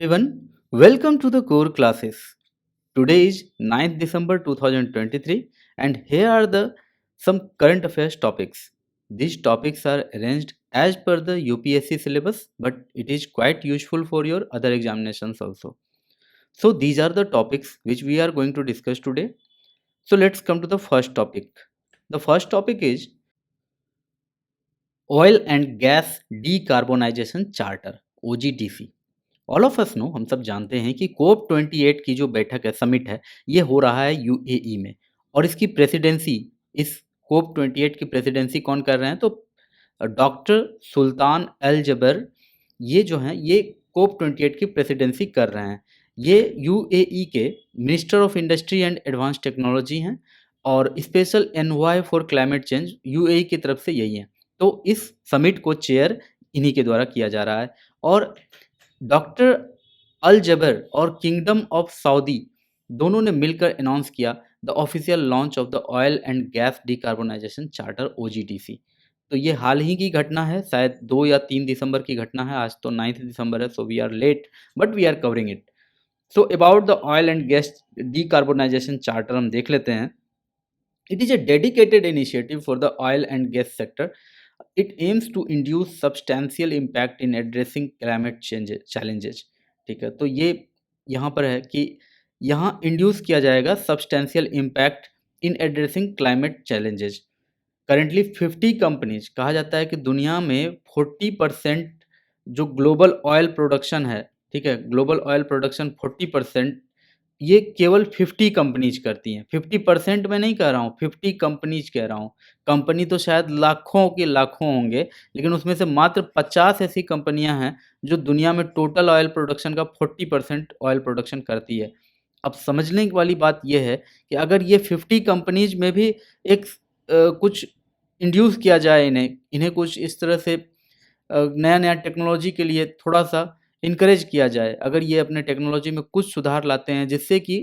Everyone, welcome to the core classes. Today is 9th December 2023 and here are the some current affairs topics. These topics are arranged as per the UPSC syllabus but it is quite useful for your other examinations also. So these are the topics which we are going to discuss today. So let's come to the first topic. The first topic is Oil and Gas Decarbonization Charter OGDC. All of us know हम सब जानते हैं कि कोप 28 की जो बैठक है summit है ये हो रहा है यूएई में और इसकी प्रेसिडेंसी इस कोप 28 की प्रेसिडेंसी कौन कर रहे हैं तो डॉक्टर सुल्तान अल जबर ये जो हैं ये कोप 28 की प्रेसिडेंसी कर रहे हैं। ये यूएई के minister of industry and advance technology हैं और special NY for climate change UAE की तरफ से यही है। तो इस समिट को चेयर इन्हीं के द्वारा किया जा रहा है और डॉक्टर अल जबर और किंगडम ऑफ सऊदी दोनों ने मिलकर अनाउंस किया the official launch of the oil and gas decarbonisation charter OGDC. तो ये हाल ही की घटना है, शायद 2 या 3 दिसंबर की घटना है। आज तो 9 दिसंबर है, so we are late but we are covering it. So about the oil and gas decarbonisation charter हम देख लेते हैं। It is a dedicated initiative for the oil and gas sector. It aims to induce substantial impact in addressing climate change challenges. ठीक है, तो ये यहाँ पर है कि यहाँ इंड्यूस किया जाएगा substantial impact in addressing climate challenges. Currently 50 companies कहा जाता है कि दुनिया में 40% जो ग्लोबल ऑयल प्रोडक्शन है, ठीक है, ग्लोबल ऑयल प्रोडक्शन 40% ये केवल 50 कंपनीज करती हैं। 50% मैं नहीं कह रहा हूँ, 50 कंपनीज कह रहा हूँ। कंपनी तो शायद लाखों के लाखों होंगे, लेकिन उसमें से मात्र 50 ऐसी कंपनियां हैं जो दुनिया में टोटल ऑयल प्रोडक्शन का 40% ऑयल प्रोडक्शन करती है। अब समझने वाली बात यह है कि अगर ये 50 कंपनीज में भी एक कुछ इंड्यूस किया जाए, इन्हें इन्हें कुछ इस तरह से नया नया टेक्नोलॉजी के लिए थोड़ा सा इनकरेज किया जाए, अगर ये अपने टेक्नोलॉजी में कुछ सुधार लाते हैं जिससे कि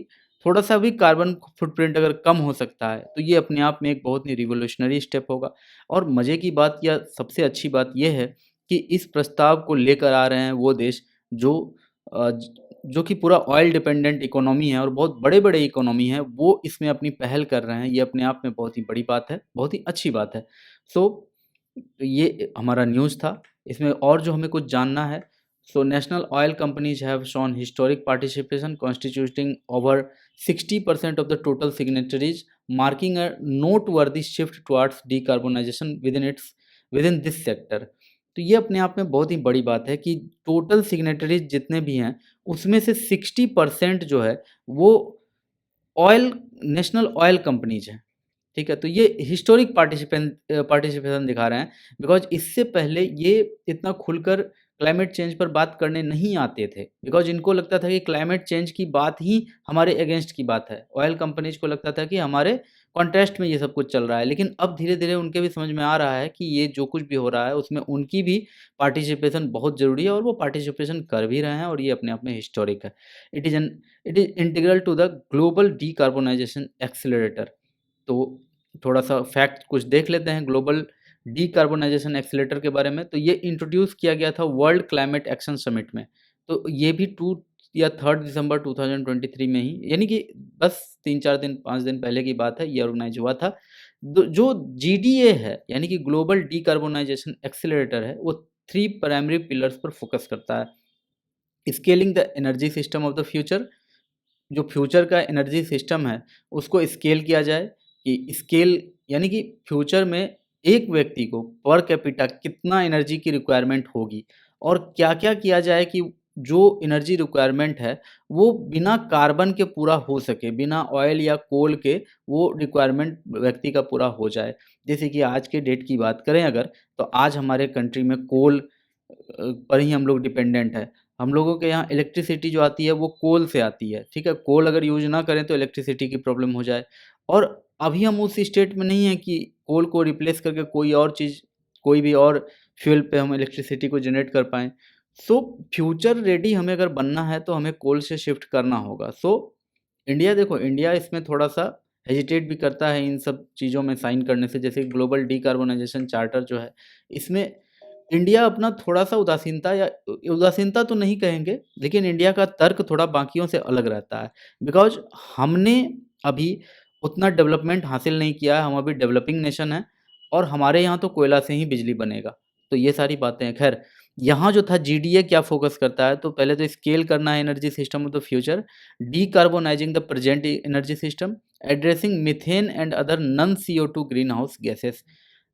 थोड़ा सा भी कार्बन फुटप्रिंट अगर कम हो सकता है, तो ये अपने आप में एक बहुत ही रिवोल्यूशनरी स्टेप होगा। और मज़े की बात या सबसे अच्छी बात यह है कि इस प्रस्ताव को लेकर आ रहे हैं वो देश जो जो कि पूरा ऑयल डिपेंडेंट इकोनॉमी है और बहुत बड़े बड़े इकोनॉमी है, वो इसमें अपनी पहल कर रहे हैं। ये अपने आप में बहुत ही बड़ी बात है, बहुत ही अच्छी बात है। सो ये हमारा न्यूज़ था। इसमें और जो हमें कुछ जानना है, so national oil companies have shown historic participation constituting over 60% of the total signatories, marking a noteworthy shift towards decarbonization within this sector. तो ये अपने आप में बहुत ही बड़ी बात है कि टोटल सिग्नेटरीज जितने भी हैं उसमें से 60% जो है वो ऑयल नेशनल ऑयल कंपनीज हैं। ठीक है, तो ये हिस्टोरिक पार्टिसिपेशन दिखा रहे हैं बिकॉज इससे पहले ये इतना खुलकर क्लाइमेट चेंज पर बात करने नहीं आते थे, बिकॉज इनको लगता था कि क्लाइमेट चेंज की बात ही हमारे अगेंस्ट की बात है। ऑयल कंपनीज को लगता था कि हमारे कॉन्टेस्ट में ये सब कुछ चल रहा है, लेकिन अब धीरे धीरे उनके भी समझ में आ रहा है कि ये जो कुछ भी हो रहा है उसमें उनकी भी पार्टिसिपेशन बहुत ज़रूरी है और वो पार्टिसिपेशन कर भी रहे हैं और ये अपने आप में हिस्टोरिक है। It is integral to the global decarbonisation accelerator. तो थोड़ा सा फैक्ट कुछ देख लेते हैं ग्लोबल डीकार्बोनाइजेशन एक्सेलेरेटर के बारे में। तो ये इंट्रोड्यूस किया गया था वर्ल्ड क्लाइमेट एक्शन समिट में। तो ये भी 2 या 3 दिसंबर 2023 में ही, यानी कि बस 3-4 दिन 5 दिन पहले की बात है, ये ऑर्गेनाइज हुआ था। जो जीडीए है यानी कि ग्लोबल डीकार्बोनाइजेशन एक्सेलरेटर है, वो 3 प्राइमरी पिलर्स पर फोकस करता है। Scaling the energy system of the future, जो फ्यूचर का एनर्जी सिस्टम है उसको स्केल किया जाए। कि स्केल यानी कि फ्यूचर में एक व्यक्ति को पर कैपिटा कितना एनर्जी की रिक्वायरमेंट होगी और क्या-क्या किया जाए कि जो एनर्जी रिक्वायरमेंट है वो बिना कार्बन के पूरा हो सके, बिना ऑयल या कोल के वो रिक्वायरमेंट व्यक्ति का पूरा हो जाए। जैसे कि आज के डेट की बात करें अगर, तो आज हमारे कंट्री में कोल पर ही हम लोग डिपेंडेंट है। हम लोगों के यहाँ इलेक्ट्रिसिटी जो आती है वो कोल से आती है, ठीक है? कोल अगर यूज़ ना करें तो इलेक्ट्रिसिटी की प्रॉब्लम हो जाए और अभी हम उस स्टेट में नहीं है कि कोल को रिप्लेस करके कोई और चीज़, कोई भी और फ्यूल पे हम इलेक्ट्रिसिटी को जनरेट कर पाएँ। सो फ्यूचर रेडी हमें अगर बनना है तो हमें कोल से शिफ्ट करना होगा। सो इंडिया, देखो इंडिया इसमें थोड़ा-सा हेजिटेट भी करता है इन सब चीज़ों में साइन करने से। जैसे ग्लोबल डिकार्बोनाइजेशन चार्टर जो है, इसमें इंडिया अपना थोड़ा-सा उदासीनता या उदासीनता तो नहीं कहेंगे, लेकिन इंडिया का तर्क थोड़ा बाकियों से अलग रहता है। बिकॉज़ हमने अभी उतना डेवलपमेंट हासिल नहीं किया है, हम अभी डेवलपिंग नेशन हैं और हमारे यहाँ तो कोयला से ही बिजली बनेगा। तो ये सारी बातें हैं। ख़ैर, यहाँ जो था जीडीए क्या फ़ोकस करता है, तो पहले तो स्केल करना है energy system of the future, decarbonising the present energy system, addressing methane and other non CO2 greenhouse gases.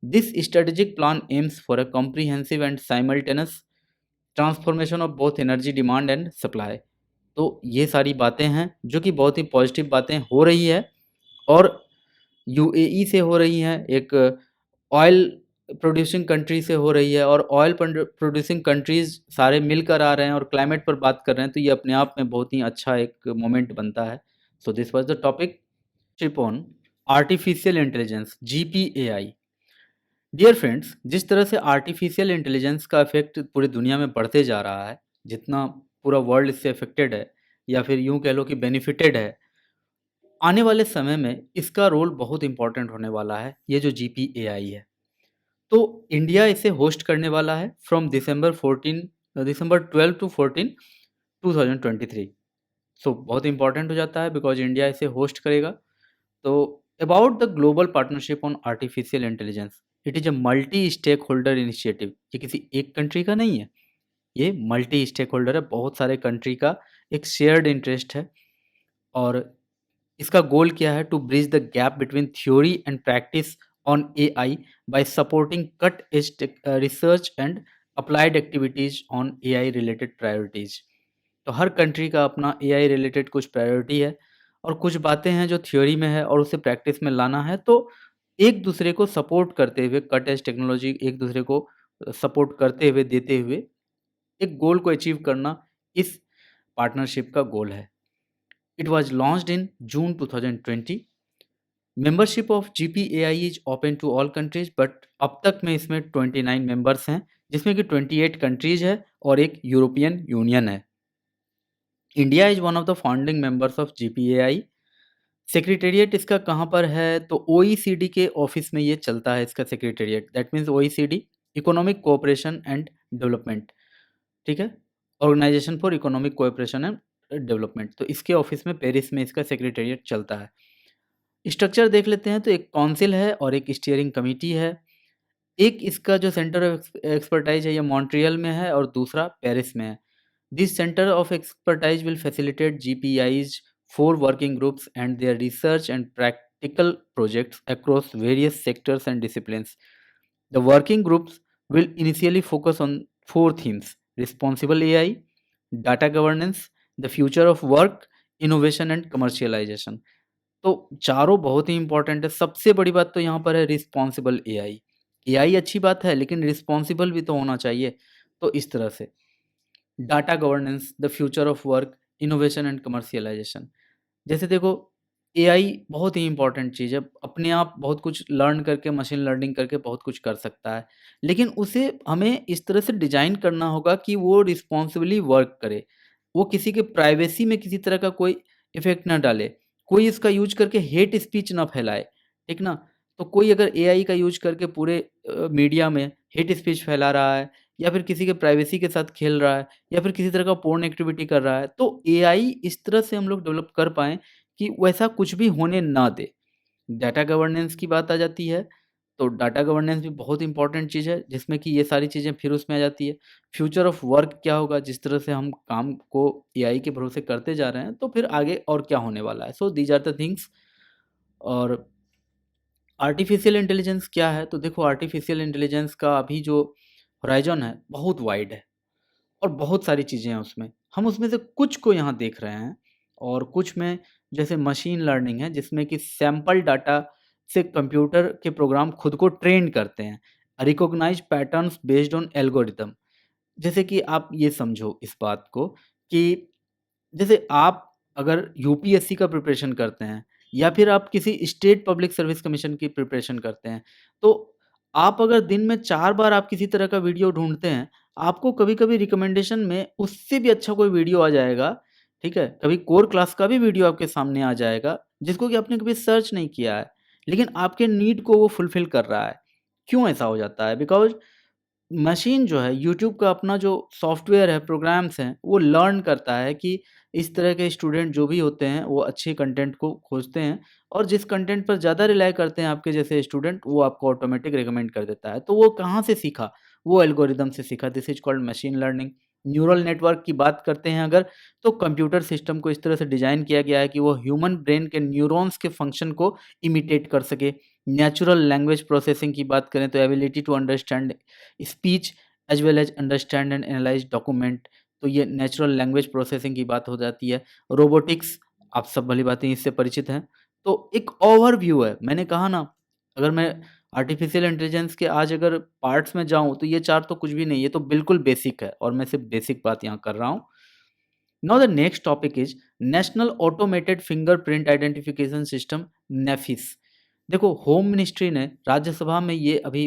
This strategic plan aims for a comprehensive and simultaneous transformation of both energy demand and supply। तो ये सारी बातें हैं जो कि बहुत ही positive बातें हो रही है और यूएई से हो रही हैं, एक ऑयल प्रोड्यूसिंग कंट्री से हो रही है और ऑयल प्रोड्यूसिंग कंट्रीज सारे मिलकर आ रहे हैं और क्लाइमेट पर बात कर रहे हैं, तो ये अपने आप में बहुत ही अच्छा एक मोमेंट बनता है। So this was the topic ship on artificial intelligence GPAI। Dear friends, जिस तरह से आर्टिफिशियल इंटेलिजेंस का इफेक्ट पूरी दुनिया में बढ़ते जा रहा है, जितना पूरा वर्ल्ड इससे अफेक्टेड है या फिर यूं कह लो कि बेनिफिटेड है, आने वाले समय में इसका रोल बहुत इंपॉर्टेंट होने वाला है, ये जो GPAI है। तो इंडिया इसे होस्ट करने वाला है फ्रॉम दिसंबर 12 टू 14 2023। सो बहुत इंपॉर्टेंट हो जाता है बिकॉज इंडिया इसे होस्ट करेगा। तो about the global partnership on artificial intelligence, it is a multi stakeholder initiative. ये किसी एक कंट्री का नहीं है, ये मल्टी स्टेक होल्डर है, बहुत सारे कंट्री का एक शेयर्ड इंटरेस्ट है। और इसका गोल क्या है? To bridge the gap between theory and practice on AI by supporting cut edge research and applied activities on AI related priorities. तो हर कंट्री का अपना AI रिलेटेड कुछ प्रायोरिटी है और कुछ बातें हैं जो थ्योरी में है और उसे प्रैक्टिस में लाना है। तो एक दूसरे को सपोर्ट करते हुए, कट एज टेक्नोलॉजी एक दूसरे को सपोर्ट करते हुए, देते हुए एक गोल को अचीव करना इस पार्टनरशिप का गोल है। It was launched in June 2020। Membership of GPAI is open to all countries, but अब तक में इसमें 29 मेंबर्स हैं, जिसमें कि 28 कंट्रीज है और एक यूरोपियन यूनियन है। India is one of the founding members of GPAI। Secretariat इसका कहाँ पर है? तो OECD के ऑफिस में ये चलता है, इसका secretariat. That means OECD, economic cooperation and development, ठीक है, organisation for economic cooperation and development. तो इसके ऑफिस में पेरिस में इसका सेक्रेटेरिएट चलता है। स्ट्रक्चर देख लेते हैं तो एक काउंसिल है और एक स्टीयरिंग कमेटी है। एक इसका जो सेंटर ऑफ एक्सपर्टाइज है ये मॉन्ट्रियल में है और दूसरा पेरिस में है। This centre of expertise will facilitate GPAI's 4 working groups and their research and practical projects across various sectors and disciplines. The working groups will initially focus on 4 themes: responsible AI, data governance, the future of work, innovation and commercialization। तो चारों बहुत ही important है। सबसे बड़ी बात तो यहाँ पर है रिस्पॉन्सिबल AI। AI अच्छी बात है लेकिन रिस्पॉन्सिबल भी तो होना चाहिए। तो इस तरह से data governance, the future of work, innovation and commercialisation. जैसे देखो, AI बहुत ही इंपॉर्टेंट चीज़ है। अपने आप बहुत कुछ लर्न करके, मशीन लर्निंग करके बहुत कुछ कर सकता है। लेकिन उसे हमें इस तरह से डिज़ाइन करना होगा कि वो रिस्पॉन्सिबली वर्क करे। वो किसी के प्राइवेसी में किसी तरह का कोई इफ़ेक्ट ना डाले। कोई इसका यूज़ करके हेट स्पीच ना फैलाए, ठीक ना? तो कोई अगर AI का यूज़ करके पूरे मीडिया में हेट स्पीच फैला रहा है या फिर किसी के प्राइवेसी के साथ खेल रहा है या फिर किसी तरह का पोर्न एक्टिविटी कर रहा है, तो AI इस तरह से हम लोग डेवलप कर पाएँ कि वैसा कुछ भी होने ना दे। डाटा गवर्नेंस की बात आ जाती है, तो डाटा गवर्नेंस भी बहुत इंपॉर्टेंट चीज़ है, जिसमें कि ये सारी चीज़ें फिर उसमें आ जाती है। फ्यूचर ऑफ वर्क क्या होगा? जिस तरह से हम काम को AI के भरोसे करते जा रहे हैं, तो फिर आगे और क्या होने वाला है? सो दीज़ आर द थिंग्स। और आर्टिफ़िशियल इंटेलिजेंस क्या है? तो देखो, आर्टिफ़िशियल इंटेलिजेंस का अभी जो होराइज़न है, बहुत वाइड है और बहुत सारी चीज़ें हैं उसमें। हम उसमें से कुछ को यहाँ देख रहे हैं और कुछ में जैसे मशीन लर्निंग है, जिसमें कि सैंपल डाटा से कंप्यूटर के प्रोग्राम खुद को ट्रेन करते हैं। Recognise patterns based on algorithm. जैसे कि आप ये समझो इस बात को कि जैसे आप अगर यूपीएससी का प्रिपरेशन करते हैं या फिर आप किसी स्टेट पब्लिक सर्विस कमीशन की प्रिपरेशन करते हैं, तो आप अगर दिन में 4 बार आप किसी तरह का वीडियो ढूँढते हैं, आपको कभी-कभी रिकमेंडेशन में उससे भी अच्छा कोई वीडियो आ जाएगा, ठीक है? कभी कोर क्लास का भी वीडियो आपके सामने आ जाएगा, जिसको कि आपने कभी सर्च नहीं किया है, लेकिन आपके नीड को वो फुलफ़िल कर रहा है। क्यों ऐसा हो जाता है? बिकॉज़ मशीन जो है यूट्यूब का अपना जो सॉफ्टवेयर है, प्रोग्राम्स हैं, वो लर्न करता है कि इस तरह के स्टूडेंट जो भी होते हैं, वो अच्छे कंटेंट को खोजते हैं और जिस कंटेंट पर ज़्यादा रिलाय करते हैं आपके जैसे स्टूडेंट, वो आपको ऑटोमेटिक रिकमेंड कर देता है। तो वो कहाँ से सीखा? वो एल्गोरिदम से सीखा। This is called machine learning. Neural network की बात करते हैं अगर, तो कंप्यूटर सिस्टम को इस तरह से डिज़ाइन किया गया है कि वो ह्यूमन ब्रेन के न्यूरॉन्स के फंक्शन को इमिटेट कर सके। नेचुरल लैंग्वेज प्रोसेसिंग की बात करें तो ability to understand speech as well as understand and analyse document, तो ये नेचुरल लैंग्वेज प्रोसेसिंग की बात हो जाती है। रोबोटिक्स, आप सब भली भांति इससे परिचित हैं। तो एक ओवरव्यू है, मैंने कहा ना, अगर मैं आर्टिफिशियल इंटेलिजेंस के आज अगर पार्ट्स में जाऊं तो ये चार तो कुछ भी नहीं, ये तो बिल्कुल बेसिक है और मैं सिर्फ बेसिक बात यहाँ कर रहा हूँ। Now the next topic is national automated fingerprint identification system, NAFIS. देखो, होम मिनिस्ट्री ने राज्यसभा में ये अभी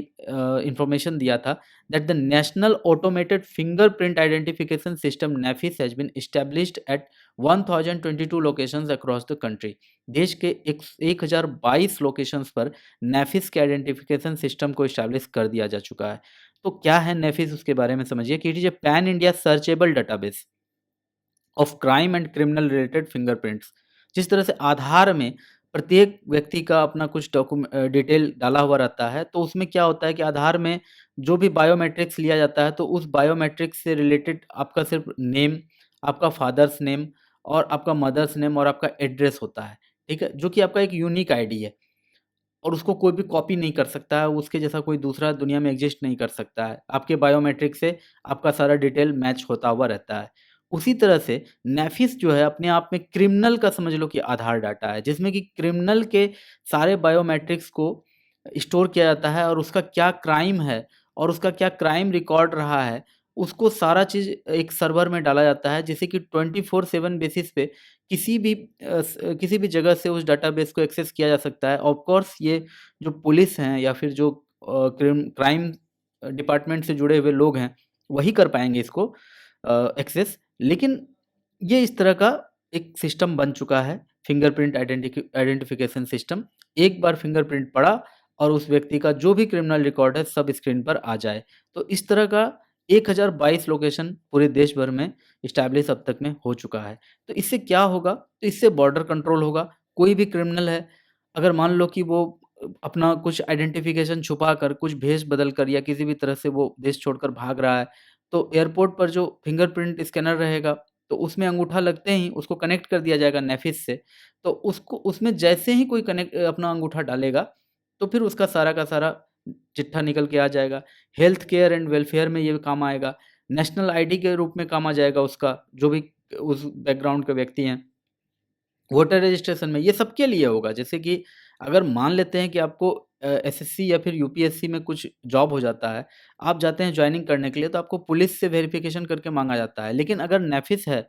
इंफॉर्मेशन दिया था that the national automated fingerprint identification system NAFIS has been established at 1022 locations across the country. देश के 1022 लोकेशंस पर नेफिस के आइडेंटिफिकेशन सिस्टम को इस्टेब्लिश कर दिया जा चुका है। तो क्या है नेफिस, उसके बारे में समझिए कि it is a pan India searchable database of crime and criminal related fingerprints. जिस तरह से आधार में प्रत्येक व्यक्ति का अपना कुछ डिटेल डाला हुआ रहता है, तो उसमें क्या होता है कि आधार में जो भी बायोमेट्रिक्स लिया जाता है, तो उस बायोमेट्रिक्स से रिलेटेड आपका सिर्फ नेम, आपका फादर्स नेम और आपका मदर्स नेम और आपका एड्रेस होता है, ठीक है? जो कि आपका एक यूनिक आईडी है और उसको कोई भी कॉपी नहीं कर सकता है, उसके जैसा कोई दूसरा दुनिया में एग्जिस्ट नहीं कर सकता है। आपके बायोमेट्रिक से आपका सारा डिटेल मैच होता हुआ रहता है। उसी तरह से नेफिस जो है अपने आप में क्रिमिनल का समझ लो कि आधार डाटा है, जिसमें कि क्रिमिनल के सारे बायोमेट्रिक्स को स्टोर किया जाता है और उसका क्या क्राइम है और उसका क्या क्राइम रिकॉर्ड रहा है, उसको सारा चीज़ एक सर्वर में डाला जाता है, जिससे कि 24/7 बेसिस पे किसी भी जगह से उस डाटाबेस को एक्सेस किया जा सकता है। ऑफ कोर्स ये जो पुलिस हैं या फिर जो क्राइम डिपार्टमेंट से जुड़े हुए लोग हैं, वही कर पाएँगे इसको एक्सेस। लेकिन ये इस तरह का एक सिस्टम बन चुका है, फिंगरप्रिंट आइडेंटिफिकेशन सिस्टम। एक बार फिंगरप्रिंट पड़ा और उस व्यक्ति का जो भी क्रिमिनल रिकॉर्ड है सब स्क्रीन पर आ जाए। तो इस तरह का 1022 लोकेशन पूरे देश भर में इस्टैब्लिश अब तक में हो चुका है। तो इससे क्या होगा? तो इससे बॉर्डर कंट्रोल होगा। कोई भी क्रिमिनल है, अगर मान लो कि वो अपना कुछ आइडेंटिफिकेशन छुपा कर, कुछ भेष बदल कर या किसी भी तरह से वो देश छोड़कर भाग रहा है, तो एयरपोर्ट पर जो फिंगरप्रिंट स्कैनर रहेगा, तो उसमें अंगूठा लगते ही उसको कनेक्ट कर दिया जाएगा नेफिस से। तो उसको उसमें जैसे ही कोई अपना अंगूठा डालेगा, तो फिर उसका सारा का सारा चिट्ठा निकल के आ जाएगा। हेल्थ केयर एंड वेलफेयर में ये काम आएगा। नेशनल आईडी के रूप में काम आ जाएगा उसका, जो भी उस बैकग्राउंड के व्यक्ति हैं। वोटर रजिस्ट्रेशन में ये सबके लिए होगा। जैसे कि अगर मान लेते हैं कि आपको एसएससी या फिर यूपीएससी में कुछ जॉब हो जाता है, आप जाते हैं जॉइनिंग करने के लिए, तो आपको पुलिस से वेरिफिकेशन करके माँगा जाता है। लेकिन अगर नेफिस है,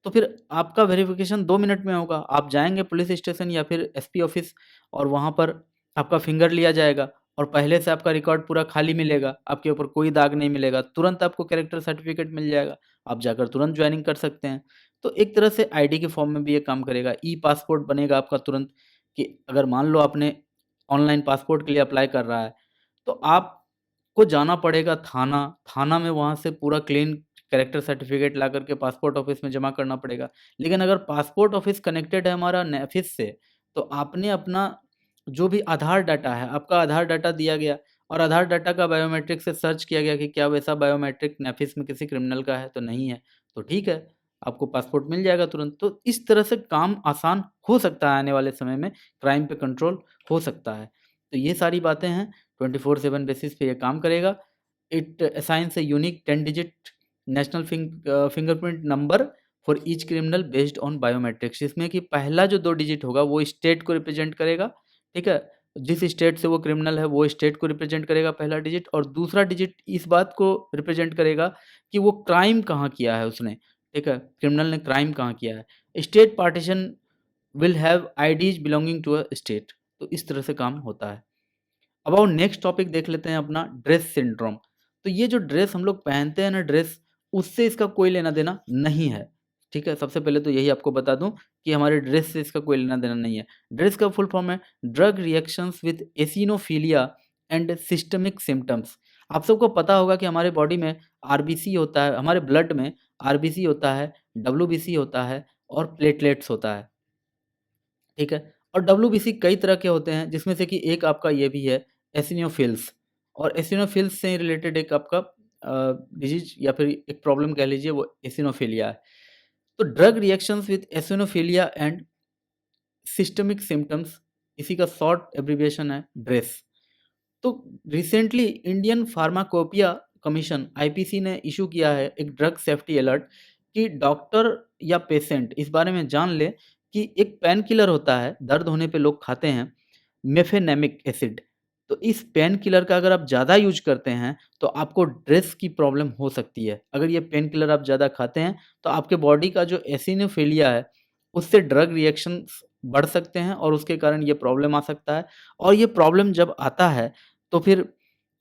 तो फिर आपका वेरिफिकेशन 2 मिनट में होगा। आप जाएँगे पुलिस स्टेशन या फिर एसपी ऑफिस और वहाँ पर आपका फिंगर लिया जाएगा और पहले से आपका रिकॉर्ड पूरा खाली मिलेगा, आपके ऊपर कोई दाग नहीं मिलेगा। तुरंत आपको कैरेक्टर सर्टिफिकेट मिल जाएगा, आप जाकर तुरंत जॉइनिंग कर सकते हैं। तो एक तरह से आईडी के फॉर्म में भी ये काम करेगा। ई-पासपोर्ट बनेगा आपका तुरंत, कि अगर मान लो आपने ऑनलाइन पासपोर्ट के लिए अप्लाई कर रहा है, तो आपको जाना पड़ेगा थाना, थाना में वहाँ से पूरा क्लीन कैरेक्टर सर्टिफिकेट ला कर के पासपोर्ट ऑफिस में जमा करना पड़ेगा। लेकिन अगर पासपोर्ट ऑफिस कनेक्टेड है हमारा नेफिस से, तो आपने अपना जो भी आधार डाटा है, आपका आधार डाटा दिया गया और आधार डाटा का बायोमेट्रिक से सर्च किया गया कि क्या वैसा बायोमेट्रिक नेफिस में किसी क्रिमिनल का है, तो नहीं है, तो ठीक है, आपको पासपोर्ट मिल जाएगा तुरंत। तो इस तरह से काम आसान हो सकता है, आने वाले समय में क्राइम पे कंट्रोल हो सकता है। तो ये सारी बातें हैं, 24/7 बेसिस पे ये काम करेगा। It assigns a unique 10 digit national fingerprint number for each criminal based on biometrics, जिसमें कि पहला जो 2 डिजिट होगा वो स्टेट को रिप्रेजेंट करेगा, ठीक है? जिस स्टेट से वो क्रिमिनल है, वो स्टेट को रिप्रेजेंट करेगा पहला डिजिट, और दूसरा डिजिट इस बात को रिप्रेजेंट करेगा कि वो क्राइम कहाँ किया है उसने, ठीक है? क्रिमिनल ने क्राइम कहाँ किया है। State partition will have IDs belonging to a state. तो इस तरह से काम होता है। अब आओ नेक्स्ट टॉपिक देख लेते हैं अपना, ड्रेस सिंड्रोम। तो ये जो ड्रेस हम लोग पहनते हैं ना ड्रेस, उससे इसका कोई लेना-देना नहीं है, ठीक है? सबसे पहले तो यही आपको बता दूँ कि हमारे ड्रेस से इसका कोई लेना-देना नहीं है। ड्रेस का फुल फॉर्म है drug reactions with eosinophilia and systemic symptoms. आप सबको पता होगा कि हमारे बॉडी में आरबीसी होता है, हमारे ब्लड में आरबीसी होता है, डब्ल्यूबीसी होता है और प्लेटलेट्स होता है, ठीक है? और डब्ल्यूबीसी कई तरह के होते हैं, जिसमें से कि एक आपका ये भी है एसिनोफिल्स, और एसिनोफिल्स से रिलेटेड एक आपका डिजीज़ या फिर एक प्रॉब्लम कह लीजिए, वो एसिनोफिलिया है। तो drug reactions with eosinophilia and systemic symptoms, इसी का शॉर्ट एब्रिविएशन है ड्रेस। तो recently Indian pharmacopoeia commission IPC ने इशू किया है एक ड्रग सेफ्टी अलर्ट कि डॉक्टर या पेशेंट इस बारे में जान ले कि एक पेन किलर होता है, दर्द होने पे लोग खाते हैं, मेफेनेमिक एसिड। तो इस पेन किलर का अगर आप ज़्यादा यूज करते हैं तो आपको ड्रेस की प्रॉब्लम हो सकती है। अगर ये पेन किलर आप ज़्यादा खाते हैं तो आपके बॉडी का जो एसिनोफिलिया है उससे ड्रग रिएक्शंस बढ़ सकते हैं और उसके कारण ये प्रॉब्लम आ सकता है। और ये प्रॉब्लम जब आता है तो फिर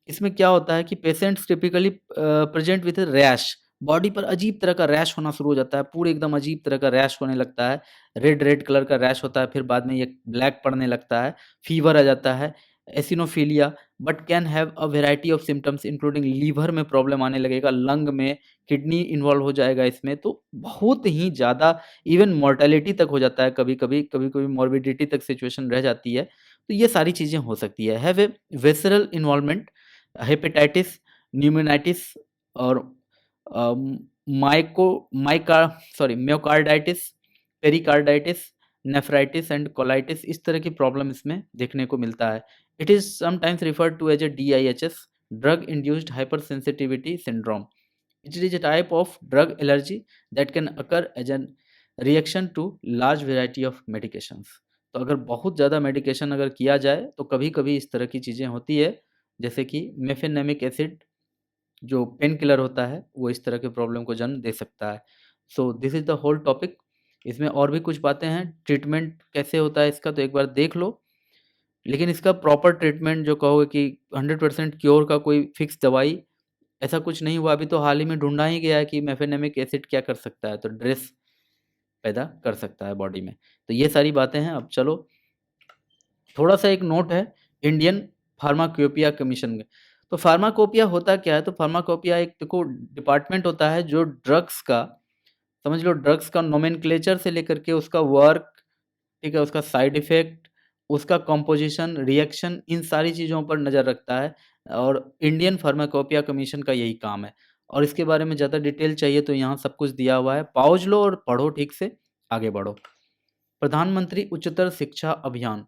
इसमें क्या होता है कि patients typically present with rash, body पर अजीब तरह का रैश होना शुरू हो जाता है, पूरे एकदम अजीब तरह का रैश होने लगता है, रेड रेड कलर का रैश होता है, फिर बाद में ये ब्लैक पड़ने लगता है, फीवर आ जाता है, eosinophilia, but can have a variety of symptoms including liver में प्रॉब्लम आने लगेगा, लंग में, किडनी इन्वॉल्व हो जाएगा इसमें, तो बहुत ही ज़्यादा इवन मॉर्टेलिटी तक हो जाता है कभी-कभी, कभी-कभी मॉर्बिडिटी तक सिचुएशन रह जाती है। तो ये सारी चीज़ें हो सकती है। Have a visceral involvement, hepatitis, pneumonitis और myco mica sorry myocarditis, pericarditis, nephritis and colitis, इस तरह की प्रॉब्लम इसमें देखने को मिलता है। It is sometimes referred to as a DIHS, drug induced hypersensitivity syndrome. It is a type of drug allergy that can occur as a reaction to large variety of medications। तो अगर बहुत ज़्यादा medication अगर किया जाए तो कभी-कभी इस तरह की चीज़ें होती है, जैसे कि मेफेनेमिक एसिड जो पेन किलर होता है, वो इस तरह के प्रॉब्लम को जन्म दे सकता है। So this is the whole topic. इसमें और भी कुछ बातें हैं, ट्रीटमेंट कैसे होता है इसका तो एक बार देख लो, लेकिन इसका प्रॉपर ट्रीटमेंट जो कहोगे कि 100% क्योर का कोई फिक्स दवाई ऐसा कुछ नहीं हुआ। अभी तो हाल ही में ढूँढा ही गया है कि मेफेनेमिक एसिड क्या कर सकता है, तो ड्रेस पैदा कर सकता है बॉडी में। तो ये सारी बातें हैं। अब चलो थोड़ा-सा एक नोट है इंडियन फार्माकोपिया कमीशन में। तो फार्माकोपिया होता क्या है? तो फार्माकोपिया एक देखो डिपार्टमेंट होता है जो ड्रग्स का, समझ लो ड्रग्स का नोमेनक्लेचर से लेकर के उसका वर्क, ठीक है, उसका साइड इफ़ेक्ट, उसका कंपोज़िशन, रिएक्शन, इन सारी चीज़ों पर नज़र रखता है और इंडियन फार्माकोपिया कमीशन का यही काम है। और इसके बारे में ज़्यादा डिटेल चाहिए तो यहाँ सब कुछ दिया हुआ है, पहुँच लो और पढ़ो ठीक से, आगे बढ़ो। प्रधानमंत्री उच्चतर शिक्षा अभियान,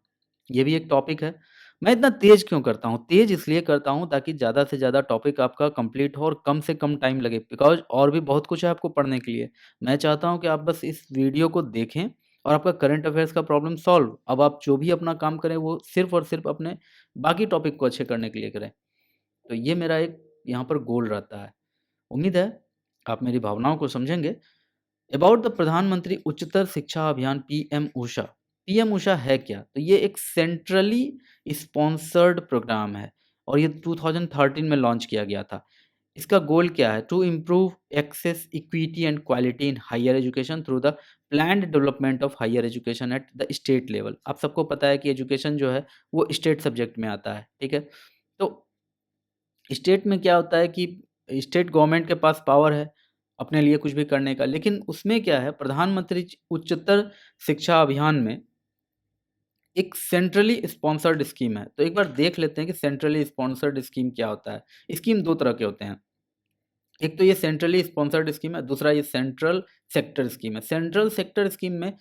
ये भी एक टॉपिक है। मैं इतना तेज़ क्यों करता हूँ? तेज़ इसलिए करता हूँ ताकि ज़्यादा से ज़्यादा टॉपिक आपका कंप्लीट हो और कम से कम टाइम लगे, बिकॉज़ और भी बहुत कुछ है आपको पढ़ने के लिए। मैं चाहता हूँ कि आप बस इस वीडियो को देखें और आपका करंट अफ़ेयर्स का प्रॉब्लम सॉल्व। अब आप जो भी अपना काम करें वो सिर्फ़ और सिर्फ़ अपने बाकी टॉपिक को अच्छे करने के लिए करें। तो ये मेरा एक यहाँ पर गोल रहता है। उम्मीद है आप मेरी भावनाओं को समझेंगे। अबाउट द प्रधानमंत्री उच्चतर शिक्षा अभियान पीएम ऊषा। पीएम ऊषा है क्या? तो ये एक सेंट्रली स्पॉन्सर्ड प्रोग्राम है और ये 2013 में लॉन्च किया गया था। इसका गोल क्या है? To improve access, equity and quality in higher education through the planned development of higher education at the state level. आप सबको पता है कि एजुकेशन जो है वो स्टेट सब्जेक्ट में आता है, ठीक है? तो स्टेट में क्या होता है कि स्टेट गवर्नमेंट के पास पावर है अपने लिए कुछ भी करने का, लेकिन उसमें क्या है, प्रधानमंत्री उच्चतर शिक्षा अभियान में एक सेंट्रली स्पॉन्सर्ड स्कीम है। तो एक बार देख लेते हैं कि सेंट्रली स्पॉन्सर्ड स्कीम क्या होता है। स्कीम दो तरह के होते हैं, एक तो ये सेंट्रली स्पॉन्सर्ड स्कीम है, दूसरा ये सेंट्रल सेक्टर स्कीम है। सेंट्रल सेक्टर स्कीम में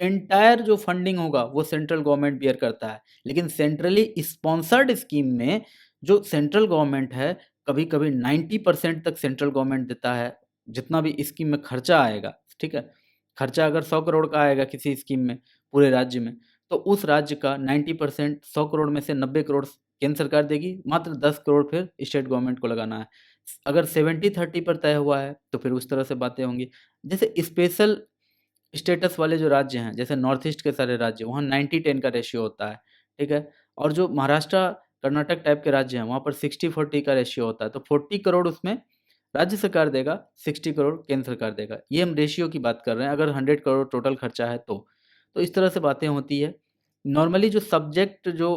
एंटायर जो फंडिंग होगा वो सेंट्रल गवर्नमेंट बियर करता है, लेकिन सेंट्रली स्पॉन्सर्ड स्कीम में जो सेंट्रल गवर्नमेंट है कभी कभी 90% तक सेंट्रल गवर्नमेंट देता है, जितना भी स्कीम में खर्चा आएगा, ठीक है। खर्चा अगर 100 करोड़ का आएगा किसी स्कीम में पूरे राज्य में, तो उस राज्य का 90%, 100 करोड़ में से 90 करोड़ केंद्र सरकार देगी, मात्र 10 करोड़ फिर स्टेट गवर्नमेंट को लगाना है। अगर 70-30 पर तय हुआ है तो फिर उस तरह से बातें होंगी। जैसे स्पेशल स्टेटस वाले जो राज्य हैं, जैसे नॉर्थ ईस्ट के सारे राज्य, वहाँ 90-10 का रेशियो होता है, ठीक है? और जो महाराष्ट्र, कर्नाटक टाइप के राज्य हैं, वहाँ पर 60-40 का रेशियो होता है। तो 40 करोड़ उसमें राज्य सरकार देगा, 60 करोड़ केंद्र सरकार देगा। ये हम रेशियो की बात कर रहे हैं, अगर 100 करोड़ टोटल खर्चा है तो। तो इस तरह से बातें होती है। नॉर्मली जो सब्जेक्ट जो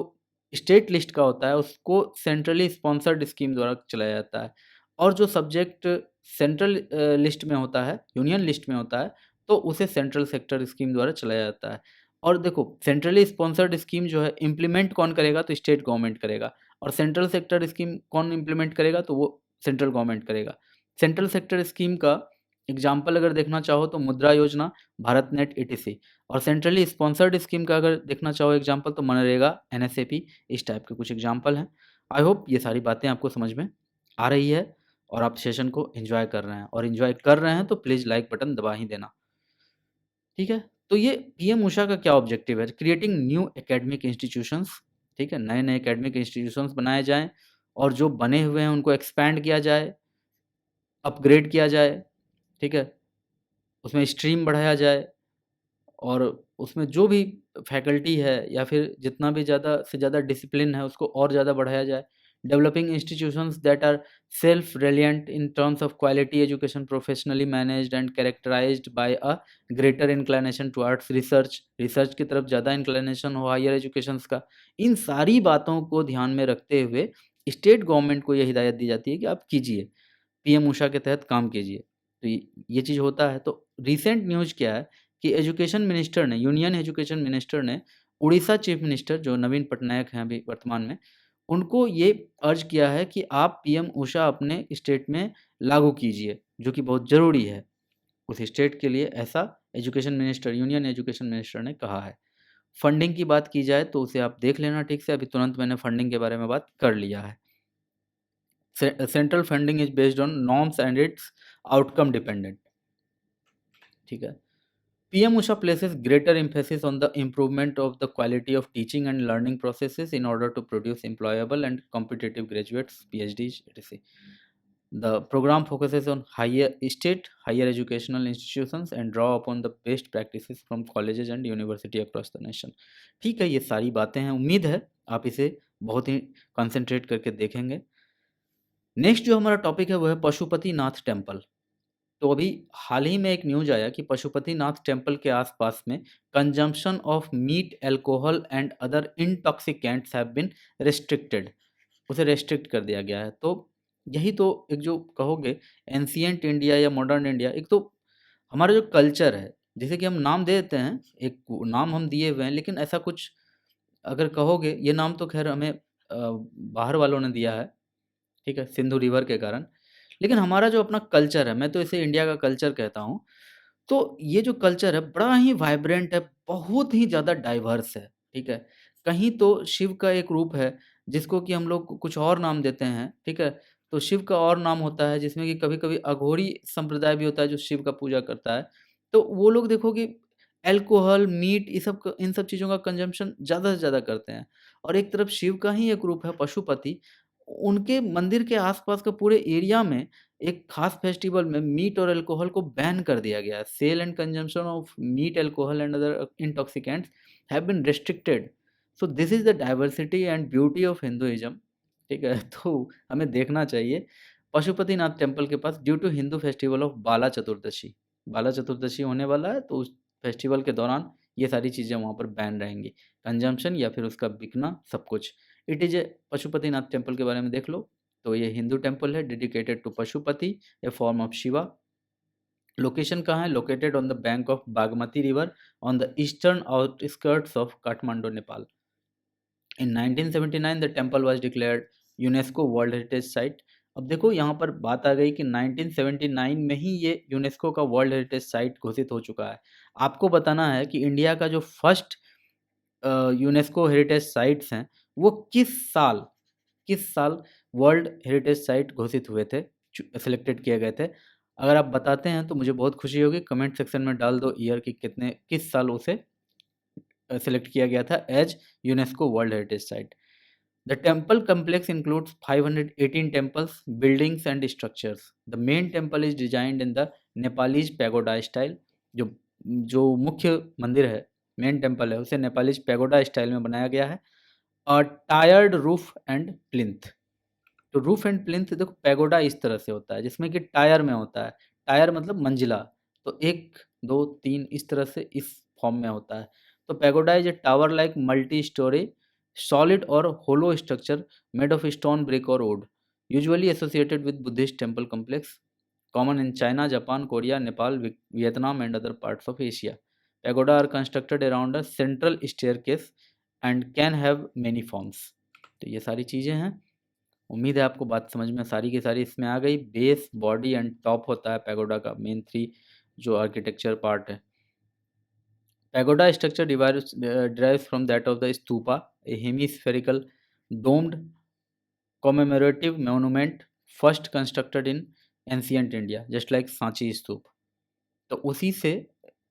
स्टेट लिस्ट का होता है उसको सेंट्रली स्पॉन्सर्ड स्कीम द्वारा चलाया जाता है, और जो सब्जेक्ट सेंट्रल लिस्ट में होता है, यूनियन लिस्ट में होता है, तो उसे सेंट्रल सेक्टर स्कीम द्वारा चलाया जाता है। और देखो सेंट्रली स्पॉन्सर्ड स्कीम जो है इम्प्लीमेंट कौन करेगा, तो स्टेट गवर्नमेंट करेगा, और सेंट्रल सेक्टर स्कीम कौन इम्प्लीमेंट करेगा, तो वो सेंट्रल गवर्नमेंट करेगा। सेंट्रल सेक्टर स्कीम का एग्जाम्पल अगर देखना चाहो तो मुद्रा योजना, भारत नेट ईटीसी, और सेंट्रली स्पॉन्सर्ड स्कीम का अगर देखना चाहो एग्जाम्पल तो मनरेगा, एनएसएपी, इस टाइप के कुछ एग्जाम्पल हैं। आई होप ये सारी बातें आपको समझ में आ रही है और आप सेशन को एंजॉय कर रहे हैं, और एंजॉय कर रहे हैं तो प्लीज़ लाइक बटन दबा ही देना, ठीक है। तो ये पीएम उषा का क्या ऑब्जेक्टिव है, क्रिएटिंग न्यू एकेडमिक इंस्टीट्यूशंस, ठीक है, नए नए एकेडमिक इंस्टीट्यूशंस बनाए जाएं, और जो बने हुए हैं उनको एक्सपैंड किया जाए, अपग्रेड किया जाए, ठीक है, उसमें स्ट्रीम बढ़ाया जाए, और उसमें जो भी फैकल्टी है या फिर जितना भी ज़्यादा से ज़्यादा डिसिप्लिन है उसको और ज़्यादा बढ़ाया जाए। Developing institutions that are self reliant in terms of quality education, professionally managed and characterised by a greater inclination towards research, research की तरफ ज़्यादा इंक्लिनेशन हो हायर एजुकेशंस का। इन सारी बातों को ध्यान में रखते हुए स्टेट गवर्नमेंट को ये हिदायत दी जाती है कि आप कीजिए, पीएम उषा के तहत काम कीजिए। तो ये चीज़ होता है। तो रिसेंट न्यूज़ क्या है कि एजुकेशन मिनिस्टर ने, यूनियन एजुकेशन मिनिस्टर ने उड़ीसा चीफ मिनिस्टर जो नवीन पटनायक हैं अभी वर्तमान में, उनको ये अर्ज किया है कि आप पीएम उषा अपने स्टेट में लागू कीजिए, जो कि बहुत ज़रूरी है उस स्टेट के लिए, ऐसा education minister, union education minister ने कहा है। फंडिंग की बात की जाए तो उसे आप देख लेना ठीक से, अभी तुरंत मैंने फंडिंग के बारे में बात कर लिया है। Central funding is based on norms and it's outcome dependent, ठीक है। PM Usha places greater emphasis on the improvement of the quality of teaching and learning processes in order to produce employable and competitive graduates, PhDs, etc. The program focuses on higher educational institutions and draw upon the best practices from colleges and university across the nation. ठीक है, ये सारी बातें हैं, उम्मीद है आप इसे बहुत ही कंसंट्रेट करके देखेंगे। नेक्स्ट जो हमारा टॉपिक है वो है पशुपति नाथ टेम्पल। तो अभी हाल ही में एक न्यूज आया कि पशुपतिनाथ टेम्पल के आसपास में consumption of meat, alcohol and other intoxicants have been restricted, उसे रेस्ट्रिक्ट कर दिया गया है। तो यही तो एक जो कहोगे एंशियंट इंडिया या मॉडर्न इंडिया, एक तो हमारा जो कल्चर है, जैसे कि हम नाम दे देते हैं, एक नाम हम दिए हुए हैं, लेकिन ऐसा कुछ अगर कहोगे, ये नाम तो खैर हमें बाहर वालों ने दिया है, ठीक है, सिंधु रिवर के कारण। लेकिन हमारा जो अपना कल्चर है, मैं तो इसे इंडिया का कल्चर कहता हूँ। तो ये जो कल्चर है बड़ा ही वाइब्रेंट है, बहुत ही ज़्यादा डाइवर्स है, ठीक है। कहीं तो शिव का एक रूप है जिसको कि हम लोग कुछ और नाम देते हैं, ठीक है। तो शिव का और नाम होता है जिसमें कि कभी-कभी अघोरी संप्रदाय भी होता है जो शिव का पूजा करता है। तो वो लोग देखो कि अल्कोहल, मीट, ये सब क इन सब चीज़ों का कंज़म्पशन ज़्यादा से ज़्यादा करते हैं। और एक तरफ शिव का ही एक रूप है पशुपति, उनके मंदिर के आस-पास का पूरे एरिया में एक खास फेस्टिवल में मीट और अल्कोहल को बैन कर दिया गया है। Sale and consumption of meat, alcohol and other intoxicants have been restricted. So this is the diversity and beauty of Hinduism, ठीक है? तो हमें देखना चाहिए पशुपतिनाथ टेम्पल के पास due to Hindu festival of Bala Chaturdashi. Bala Chaturdashi होने वाला है, तो उस फेस्टिवल के दौरान ये सारी चीज़ें वहाँ पर बैन रहेंगी। कंजम्पशन या फिर उसका बिकना, सब कुछ। It is a Pashupatinath temple के बारे में देख लो। तो ये हिंदू टेम्पल है dedicated to Pashupati, a form of Shiva. Location कहाँ है? Located on the bank of Bagmati river on the eastern outskirts of Kathmandu, Nepal. In 1979 the temple was declared UNESCO world heritage site. अब देखो यहाँ पर बात आ गई कि 1979 में ही ये यूनेस्को का वर्ल्ड हेरिटेज साइट घोषित हो चुका है। आपको बताना है कि इंडिया का जो फर्स्ट यूनेस्को हेरिटेज साइट्स हैं, वो किस साल वर्ल्ड हेरिटेज साइट घोषित हुए थे, सिलेक्टेड किए गए थे। अगर आप बताते हैं तो मुझे बहुत खुशी होगी, कमेंट सेक्शन में डाल दो ईयर की किस साल उसे सिलेक्ट किया गया था as UNESCO world heritage site. The temple complex includes 518 temples, buildings and structures. The main temple is designed in the Nepalese pagoda style. जो जो मुख्य मंदिर है, मेन टेम्पल है, उसे नेपालीज पैगोडा स्टाइल में बनाया गया है। और टायर्ड रूफ एंड प्लिंथ। तो रूफ एंड प्लिंथ देखो, पैगोडा इस तरह से होता है जिसमें कि टायर में होता है। टायर मतलब मंजिला, तो 1, 2, 3 इस तरह से इस फॉर्म में होता है। तो pagoda is a tower like multi storey solid और hollow structure made of stone, brick और wood, usually associated with Buddhist temple complex, common in China, Japan, Korea, Nepal, Vietnam, and other parts of Asia. Pagoda are constructed around a central staircase and can have many forms. तो ये सारी चीज़ें हैं। उम्मीद है आपको बात समझ में सारी की सारी इसमें आ गई। बेस, बॉडी एंड टॉप होता है पैगोडा का मेन 3 जो आर्किटेक्चर पार्ट है। Pagoda structure derives from that of the stupa, a hemispherical domed commemorative monument first constructed in ancient India, just like Sanchi Stupa. तो उसी से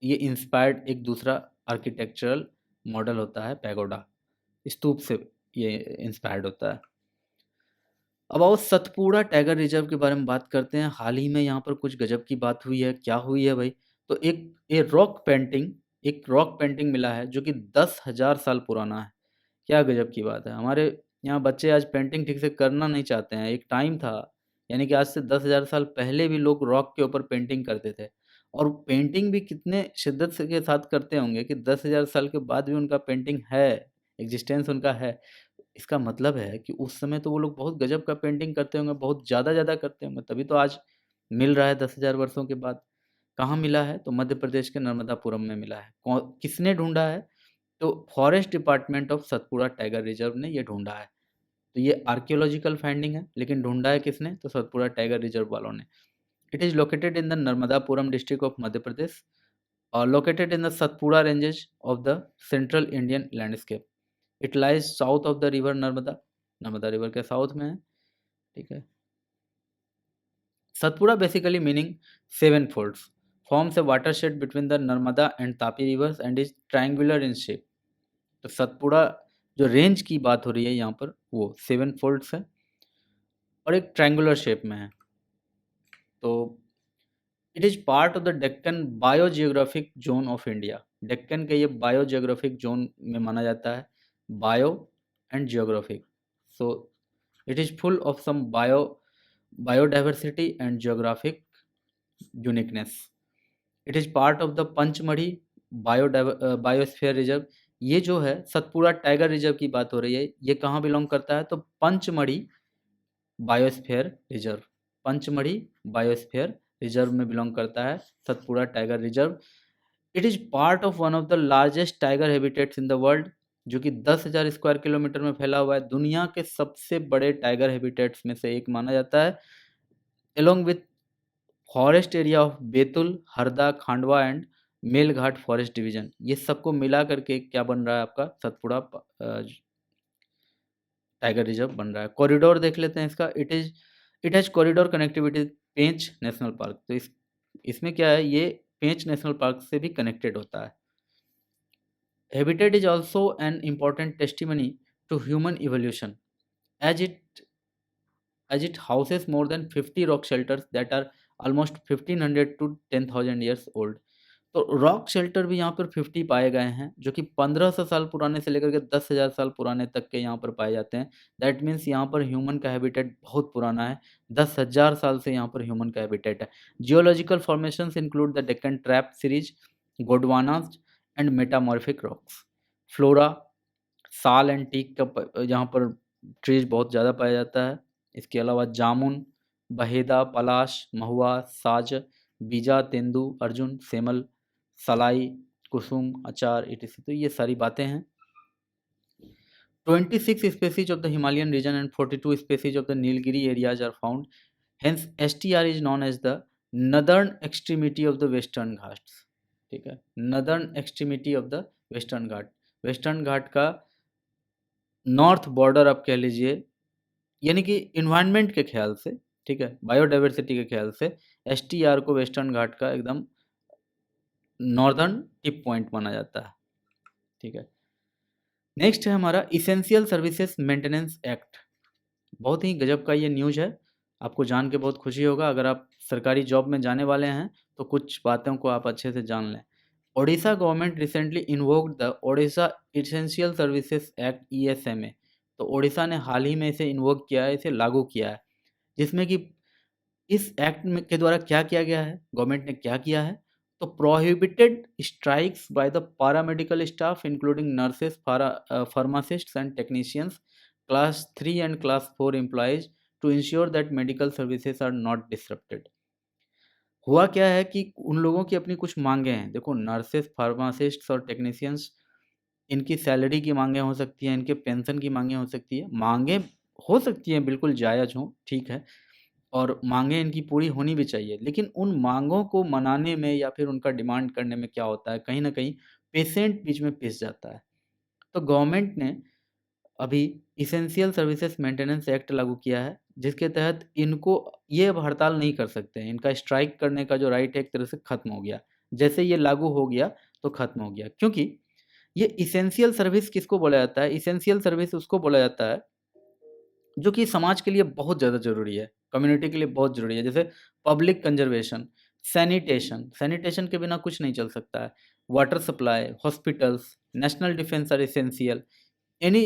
ये इंस्पायर्ड एक दूसरा आर्किटेक्चरल मॉडल होता है पैगोडा, स्तूप से ये इंस्पायर्ड होता है। अब आओ सतपुड़ा टाइगर रिजर्व के बारे में बात करते हैं। हाल ही में यहाँ पर कुछ गजब की बात हुई है। क्या हुई है भाई? तो एक रॉक पेंटिंग मिला है जो कि 10,000 साल पुराना है। क्या गजब की बात है। हमारे यहाँ बच्चे आज पेंटिंग ठीक से करना नहीं चाहते हैं। एक टाइम था, यानी कि आज से 10,000 साल पहले भी लोग रॉक के ऊपर पेंटिंग करते थे, और पेंटिंग भी कितने शिद्दत से के साथ करते होंगे कि 10,000 साल के बाद भी उनका पेंटिंग है, एग्जिस्टेंस उनका है। इसका मतलब है कि उस समय तो वो लोग बहुत गजब का पेंटिंग करते होंगे, बहुत ज़्यादा करते होंगे, तभी तो आज मिल रहा है 10,000 वर्षों के बाद। कहाँ मिला है? तो मध्य प्रदेश के नर्मदापुरम में मिला है। किसने ढूंढा है? तो forest department of Satpura tiger reserve ने ये ढूंढा है। तो ये आर्कियोलॉजिकल फाइंडिंग है, लेकिन ढूंढा है किसने? तो सतपुड़ा टाइगर रिजर्व वालों ने। It is located in the Narmadapuram district of Madhya Pradesh और located in the Satpura ranges of the central Indian landscape. It lies south of the river Narmada, Narmada river के साउथ में है। ठीक है। Satpura basically meaning 7 folds, forms a watershed between the Narmada and Tapi rivers and is triangular in shape। तो सतपुड़ा जो range की बात हो रही है यहाँ पर वो 7 folds है और एक ट्रायंगुलर शेप में है। तो it is part of the Deccan biogeographic zone of India. Deccan के ये बायोजियोग्राफिक जोन में माना जाता है, bio and geographic. So it is full of some biodiversity and geographic uniqueness. It is part of the Pachmarhi biosphere reserve. ये जो है Satpura tiger reserve की बात हो रही है, ये कहाँ बिलोंग करता है? तो Pachmarhi biosphere reserve, Pachmarhi biosphere reserve में बिलोंग करता है Satpura tiger reserve. It is part of one of the largest tiger habitats in the world, जो कि 10,000 स्क्वायर किलोमीटर में फैला हुआ है। दुनिया के सबसे बड़े टाइगर हैबिटेट्स में से एक माना जाता है, along with forest area of Betul, Harda, Khandwa and Melghat forest division. ये सबको मिला करके क्या बन रहा है आपका? सतपुड़ा टाइगर रिजर्व बन रहा है। कॉरिडोर देख लेते हैं इसका। It has corridor connectivity Pench national park. तो इसमें क्या है, ये पेंच नेशनल पार्क से भी कनेक्टेड होता है। Habitat is also an important testimony to human evolution as it houses more than 50 rock shelters that are almost 1500 to 10,000 years old। तो रॉक शेल्टर भी यहाँ पर 50 पाए गए हैं, जो कि 1500 साल पुराने से लेकर के 10,000 साल पुराने तक के यहाँ पर पाए जाते हैं। दैट मीन्स यहाँ पर ह्यूमन का हैबिटेट बहुत पुराना है, 10,000 साल से यहाँ पर ह्यूमन का हैबिटेट है। Geological formations include the Deccan trap series, Gondwanas and metamorphic rocks. Flora, sal and teak का यहाँ पर ट्रीज बहुत ज़्यादा पाया जाता है। इसके अलावा जामुन, बहेदा, पलाश, महुआ, साज, बीजा, तेंदू, अर्जुन, सेमल, सलाई, कुसुम, अचार etc। तो ये सारी बातें हैं। 26 species of the Himalayan region and 42 species of the Nilgiri areas are found. Hence, STR is known as the northern extremity of the Western Ghats। ठीक है, northern extremity of the Western Ghat। Western Ghat का north border आप कह लीजिए, यानी कि environment के ख्याल से, ठीक है, बायोडाइवर्सिटी के ख्याल से STR को वेस्टर्न घाट का एकदम नॉर्दर्न टिप पॉइंट माना जाता है। ठीक है। नेक्स्ट है हमारा इसेंशियल सर्विसेज मेंटेनेंस एक्ट। बहुत ही गजब का ये न्यूज़ है, आपको जान के बहुत खुशी होगा। अगर आप सरकारी जॉब में जाने वाले हैं तो कुछ बातों को आप अच्छे से जान लें। Odisha government recently invoked the Odisha essential services act ESMA। तो ओडिशा ने हाल ही में इसे इन्वोक किया है, इसे लागू किया है, जिसमें कि इस एक्ट में के द्वारा क्या किया गया है, गवर्नमेंट ने क्या किया है, तो prohibited strikes by the paramedical staff including nurses, pharmacists and technicians, class 3 and class 4 employees to ensure that medical services are not disrupted. हुआ क्या है कि उन लोगों की अपनी कुछ मांगे हैं। देखो, नर्सेस, फार्मासिस्ट्स और टेक्नीशियंस, इनकी सैलरी की मांगे हो सकती हैं, इनके पेंशन की मांगे हो सकती है। मांगे हो सकती हैं, बिल्कुल जायज़ हों, ठीक है, और मांगे इनकी पूरी होनी भी चाहिए। लेकिन उन मांगों को मनाने में या फिर उनका डिमांड करने में क्या होता है, कहीं न कहीं पेशेंट बीच में पिस जाता है। तो गवर्नमेंट ने अभी इसेंशियल सर्विसेज मेंटेनेंस एक्ट लागू किया है, जिसके तहत इनको ये अब हड़ताल नहीं कर सकते हैं। इनका स्ट्राइक करने का जो राइट है एक तरह से खत्म हो गया। जैसे ये लागू हो गया तो खत्म हो गया, क्योंकि ये इसेंशियल सर्विस किसको बोला जाता है? इसेंशियल सर्विस उसको बोला जाता है जो कि समाज के लिए बहुत ज़्यादा ज़रूरी है, कम्युनिटी के लिए बहुत ज़रूरी है। जैसे पब्लिक कंजर्वेशन, सैनिटेशन, सैनिटेशन के बिना कुछ नहीं चल सकता है। Water supply, hospitals, national defence are essential. Any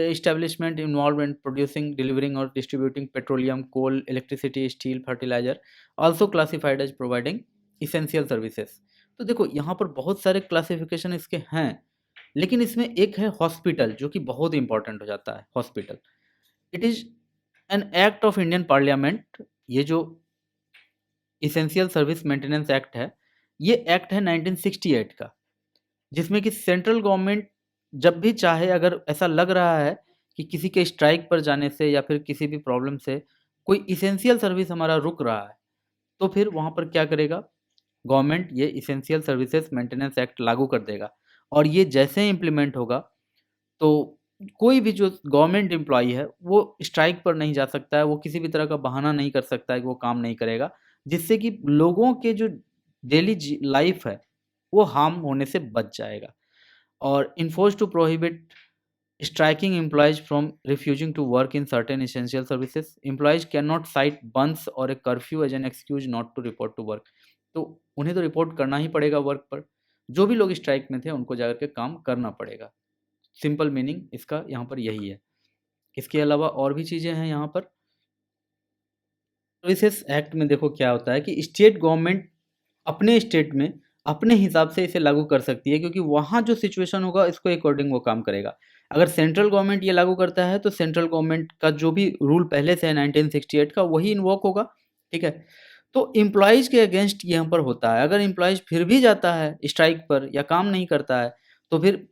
establishment involved in producing, delivering, or distributing petroleum, coal, electricity, steel, fertilizer also classified as providing essential services। तो देखो, यहाँ पर बहुत सारे क्लासिफिकेशन इसके हैं, लेकिन इसमें एक है हॉस्पिटल, जो कि बहुत इंपॉर्टेंट हो जाता है। Hospital, it is an act of Indian parliament. ये जो इसेंशियल सर्विस मेंटेनेंस एक्ट है, ये एक्ट है 1968 का, जिसमें कि सेंट्रल गवर्नमेंट जब भी चाहे, अगर ऐसा लग रहा है कि किसी के स्ट्राइक पर जाने से या फिर किसी भी प्रॉब्लम से कोई इसेंशियल सर्विस हमारा रुक रहा है, तो फिर वहाँ पर क्या करेगा गवर्नमेंट? ये इसेंशियल सर्विसेज मेंटेनेंस एक्ट लागू कर देगा। और ये जैसे इम्प्लीमेंट होगा, तो कोई भी जो गवर्नमेंट एम्प्लॉई है वो स्ट्राइक पर नहीं जा सकता है, वो किसी भी तरह का बहाना नहीं कर सकता है कि वो काम नहीं करेगा, जिससे कि लोगों के जो डेली लाइफ है वो हार्म होने से बच जाएगा। और enforce to prohibit striking employees from refusing to work in certain essential services. Employees cannot cite bans or a curfew as an excuse not to report to work। तो उन्हें तो रिपोर्ट करना ही पड़ेगा वर्क पर। जो भी लोग स्ट्राइक में थे उनको जाकर के काम करना पड़ेगा। सिंपल मीनिंग इसका यहाँ पर यही है। इसके अलावा और भी चीज़ें हैं यहाँ पर। सर्विसेज एक्ट में देखो क्या होता है कि स्टेट गवर्नमेंट अपने स्टेट में अपने हिसाब से इसे लागू कर सकती है, क्योंकि वहाँ जो सिचुएशन होगा इसको अकॉर्डिंग वो काम करेगा। अगर सेंट्रल गवर्नमेंट ये लागू करता है तो सेंट्रल गवर्नमेंट का जो भी रूल पहले से है 1968 का, वही इन्वोक होगा, ठीक है। तो एम्प्लॉयज़ के अगेंस्ट यहाँ पर होता है। अगर एम्प्लॉयज़ फिर भी जाता है स्ट्राइक पर या काम नहीं करता है, तो फिर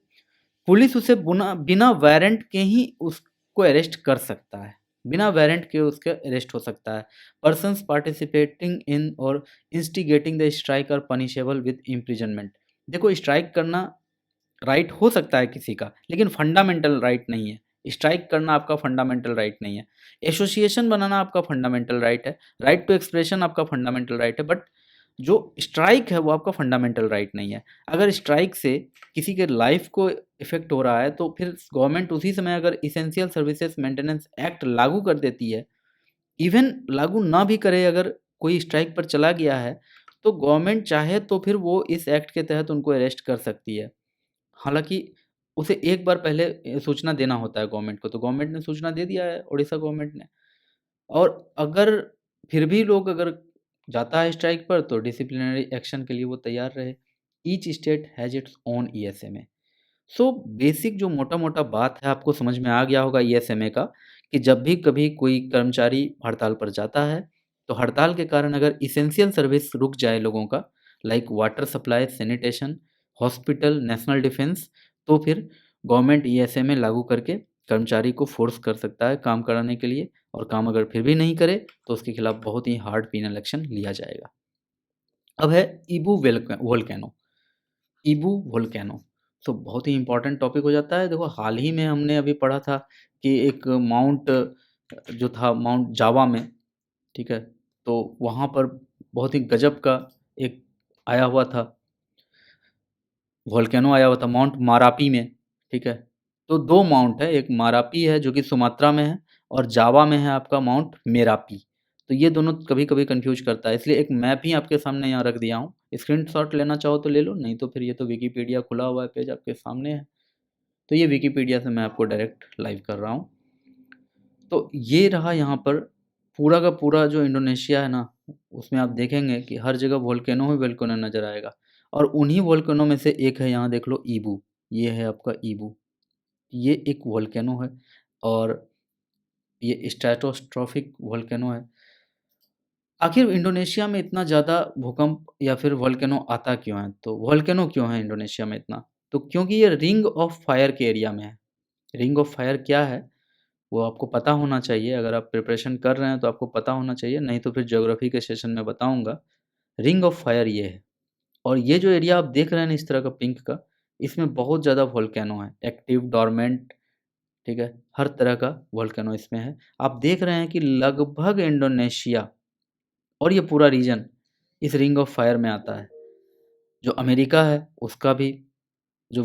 पुलिस उसे बिना वारंट के ही उसको अरेस्ट कर सकता है। बिना वारंट के उसके अरेस्ट हो सकता है। पर्सन्स पार्टिसिपेटिंग इन और instigating the strike are punishable with imprisonment. देखो, स्ट्राइक करना राइट हो सकता है किसी का, लेकिन फंडामेंटल राइट नहीं है। स्ट्राइक करना आपका फंडामेंटल राइट नहीं है। एसोसिएशन बनाना आपका फंडामेंटल राइट है। राइट टू एक्सप्रेशन आपका फंडामेंटल राइट है, बट जो स्ट्राइक है वो आपका फंडामेंटल राइट नहीं है। अगर स्ट्राइक से किसी के लाइफ को इफ़ेक्ट हो रहा है, तो फिर गवर्नमेंट उसी समय अगर इसेंशियल सर्विसेज मेंटेनेंस एक्ट लागू कर देती है। इवन लागू ना भी करे, अगर कोई स्ट्राइक पर चला गया है, तो गवर्नमेंट चाहे तो फिर वो इस एक्ट के तहत उनको अरेस्ट कर सकती है। हालाँकि उसे एक बार पहले सूचना देना होता है गवर्नमेंट को, तो गवर्नमेंट ने सूचना दे दिया है, उड़ीसा गवर्नमेंट ने। और अगर फिर भी लोग अगर जाता है स्ट्राइक पर, तो डिसिप्लिनरी एक्शन के लिए वो तैयार रहे। Each state has its own ESMA. So basic जो मोटा-मोटा बात है आपको समझ में आ गया होगा ईएसएमए का, कि जब भी कभी कोई कर्मचारी हड़ताल पर जाता है, तो हड़ताल के कारण अगर एसेंशियल सर्विस रुक जाए लोगों का, like water supply, sanitation, hospital, national defence, तो फिर गवर्नमेंट ईएसएमए लागू करके कर्मचारी को फ़ोर्स कर सकता है काम कराने के लिए, और काम अगर फिर भी नहीं करे, तो उसके खिलाफ बहुत ही हार्ड पेनल एक्शन लिया जाएगा। अब है इबू वोल्केनो। इबू वोल्केनो, तो बहुत ही इम्पोर्टेंट टॉपिक हो जाता है। देखो, हाल ही में हमने अभी पढ़ा था कि एक माउंट जो था माउंट जावा में, ठीक है, तो वहाँ पर बहुत ही गजब का एक आया हुआ था, वोल्केनो आया हुआ था माउंट मारापी में, ठीक है। तो दो माउंट है, एक मारापी है जो कि सुमात्रा में है, और जावा में है आपका माउंट मेरापी। तो ये दोनों कभी कभी कंफ्यूज करता है, इसलिए एक मैप ही आपके सामने यहाँ रख दिया हूँ। स्क्रीनशॉट लेना चाहो तो ले लो, नहीं तो फिर ये तो विकीपीडिया खुला हुआ है, पेज आपके सामने है। तो ये विकीपीडिया से मैं आपको डायरेक्ट लाइव कर रहा हूँ। तो ये रहा यहाँ पर पूरा का पूरा जो इंडोनेशिया है ना, उसमें आप देखेंगे कि हर जगह वोल्केनो ही वोल्केनो नज़र आएगा। और उन्हीं वोल्केनो में से एक है, यहाँ देख लो ईबू, ये है आपका ईबू, ये एक वोल्केनो है और ये स्ट्रैटोस्ट्रॉफिक वोल्केनो है। आखिर इंडोनेशिया में इतना ज़्यादा भूकंप या फिर वोल्केनो आता क्यों है? तो वोल्केनो क्यों है इंडोनेशिया में इतना? तो क्योंकि ये रिंग ऑफ फायर के एरिया में है। रिंग ऑफ फायर क्या है? वो आपको पता होना चाहिए, अगर आप प्रिपरेशन कर रहे हैं तो आपको पता होना चाहिए, नहीं तो फिर ज्योग्राफी के सेशन में बताऊँगा। रिंग ऑफ फायर ये है और ये जो एरिया आप देख रहे हैं ना इस तरह का पिंक का, इसमें बहुत ज़्यादा वोल्केनो है, एक्टिव, डोरमेंट, ठीक है? हर तरह का वोल्केनो इसमें है। आप देख रहे हैं कि लगभग इंडोनेशिया और ये पूरा रीजन इस रिंग ऑफ फायर में आता है। जो अमेरिका है उसका भी जो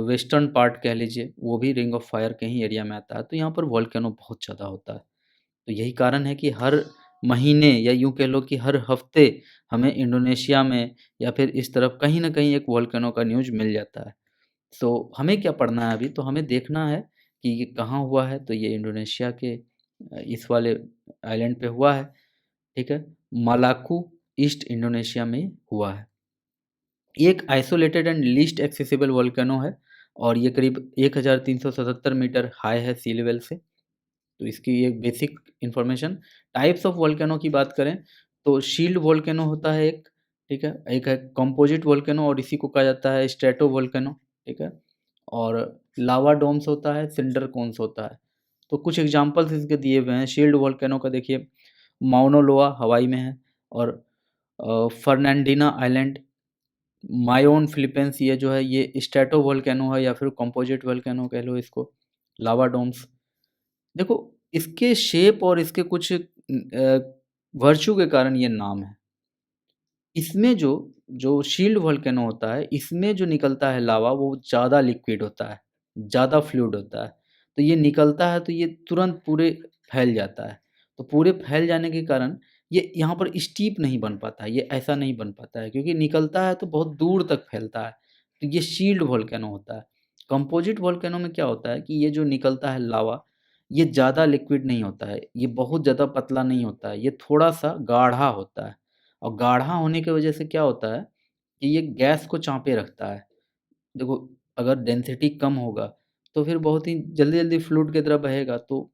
वेस्टर्न पार्ट कह लीजिए, वो भी रिंग ऑफ फायर के ही एरिया में आता है। तो यहाँ पर वोल्केनो बहुत ज़्यादा होता है। तो यही कारण है कि हर महीने या यूँ कह लो कि हर हफ्ते हमें इंडोनेशिया में या फिर इस तरफ कहीं न कहीं एक वोल्केनो का न्यूज़ मिल जाता है। सो हमें क्या पढ़ना है अभी? तो हमें देखना है कि ये कहाँ हुआ है, तो ये इंडोनेशिया के इस वाले आइलैंड पे हुआ है, ठीक है? मालाकू ईस्ट इंडोनेशिया में हुआ है। ये एक isolated and least accessible volcano है और ये करीब 1377 मीटर हाई है सी लेवल से। तो इसकी एक basic information. Types of volcano की बात करें तो शील्ड वोल्केनो होता है एक, ठीक है? एक है कंपोजिट वोल्केनो और इसी को कहा जाता है स्ट्रेटो वोल्केनो, ठीक है? और लावा डोम्स होता है, सिंडर कोन्स होता है। तो कुछ एग्जांपल्स इसके दिए हुए हैं। शील्ड वोल्केनो का देखिए, माउना लोआ हवाई में है और फर्नांडीना आइलैंड, मायोन फिलीपींस, ये जो है ये स्ट्रेटो वोल्केनो है या फिर कंपोजिट वोल्केनो कह लो इसको। लावा डोम्स, देखो इसके शेप और इसके कुछ वर्च्यू के कारण ये नाम है। इसमें जो जो शील्ड वोल्केनो होता है, इसमें जो निकलता है लावा वो ज़्यादा लिक्विड होता है, ज़्यादा फ्लूइड होता है। तो ये निकलता है तो ये तुरंत पूरे फैल जाता है। तो पूरे फैल जाने के कारण ये यहाँ पर स्टीप नहीं बन पाता है, ये ऐसा नहीं बन पाता है क्योंकि निकलता है तो बहुत दूर तक फैलता है। तो ये शील्ड वोल्केनो होता है। कंपोजिट वोल्केनो में क्या होता है कि ये जो निकलता है लावा, ये ज़्यादा लिक्विड नहीं होता है, ये बहुत ज़्यादा पतला नहीं होता है, ये थोड़ा-सा गाढ़ा होता है। और गाढ़ा होने की वजह से क्या होता है कि ये गैस को चाँपे रखता है। देखो अगर डेंसिटी कम होगा तो फिर बहुत ही जल्दी-जल्दी फ्लूइड की तरह बहेगा, तो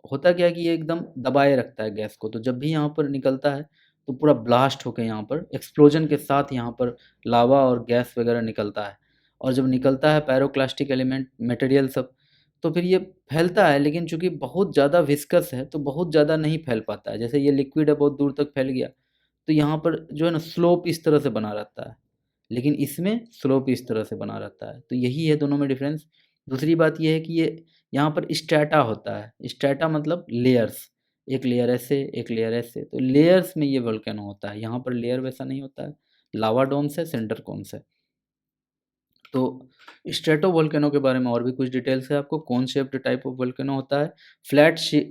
होता क्या है कि ये एकदम दबाए रखता है गैस को। तो जब भी यहाँ पर निकलता है तो पूरा ब्लास्ट होके यहाँ पर एक्सप्लोजन के साथ यहाँ पर लावा और गैस वगैरह निकलता है। और जब निकलता है पायरोक्लास्टिक एलिमेंट मटेरियल सब, तो फिर ये फैलता है, लेकिन चूँकि बहुत ज़्यादा विस्कस है तो बहुत ज़्यादा नहीं फैल पाता है। जैसे ये लिक्विड है, बहुत दूर तक फैल गया, तो यहाँ पर जो है ना स्लोप इस तरह से बना रहता है, लेकिन इसमें स्लोप इस तरह से बना रहता है। तो यही है दोनों में डिफ़रेंस। दूसरी बात ये है कि ये यहाँ पर स्ट्रैटा होता है। स्ट्रैटा मतलब लेयर्स, एक लेयर ऐसे, एक लेयर ऐसे, तो लेयर्स में ये वोल्केनो होता है। यहाँ पर लेयर वैसा नहीं होता है। लावा डोम्स है, सिंडर कोन्स है। तो स्ट्रेटो वोल्केनो के बारे में और भी कुछ डिटेल्स है आपको। कोन शेप्ड टाइप ऑफ वोल्केनो होता है।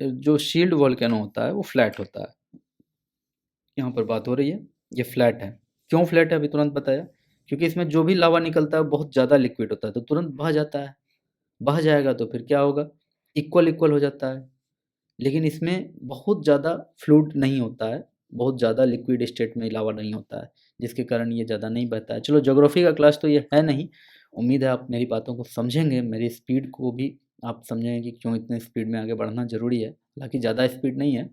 जो शील्ड वोल्केनो होता है वो फ्लैट होता है। यहाँ पर बात हो रही है, ये फ्लैट है। क्यों फ्लैट है अभी तुरंत बताया, क्योंकि इसमें जो भी लावा निकलता है बहुत ज़्यादा लिक्विड होता है तो तुरंत बह जाता है। बह जाएगा तो फिर क्या होगा, इक्वल इक्वल हो जाता है। लेकिन इसमें बहुत ज़्यादा फ्लूइड नहीं होता है, बहुत ज़्यादा लिक्विड स्टेट में लावा नहीं होता है, जिसके कारण ये ज़्यादा नहीं बहता है। चलो ज्योग्राफी का क्लास तो ये है नहीं, उम्मीद है आप मेरी बातों को समझेंगे, मेरी स्पीड को भी आप समझेंगे कि क्यों इतने स्पीड में आगे बढ़ना ज़रूरी है, हालाँकि ज़्यादा स्पीड नहीं है।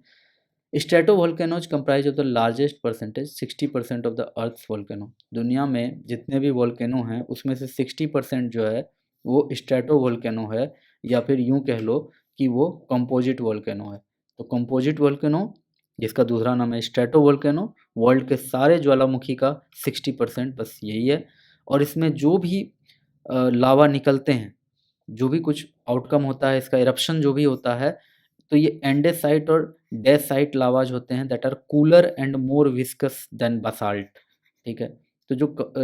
Stratovolcanoes comprise of the largest percentage 60% of the earth's volcano. दुनिया में जितने भी वोल्केनो हैं उसमें से 60% जो है वो स्ट्रेटोवोल्केनो है, या फिर यूँ कह लो कि वो कंपोजिट वोल्केनो है। तो कंपोजिट वोल्केनो, जिसका दूसरा नाम है स्ट्रेटोवोल्केनो, वर्ल्ड के सारे ज्वालामुखी का 60% बस यही है। और इसमें जो भी लावा निकलते हैं, जो भी कुछ आउटकम होता है इसका, इरप्शन जो भी होता है, तो ये एंडेसाइट और डेसाइट लावाज होते हैं that are cooler and more viscous than basalt, ठीक है? तो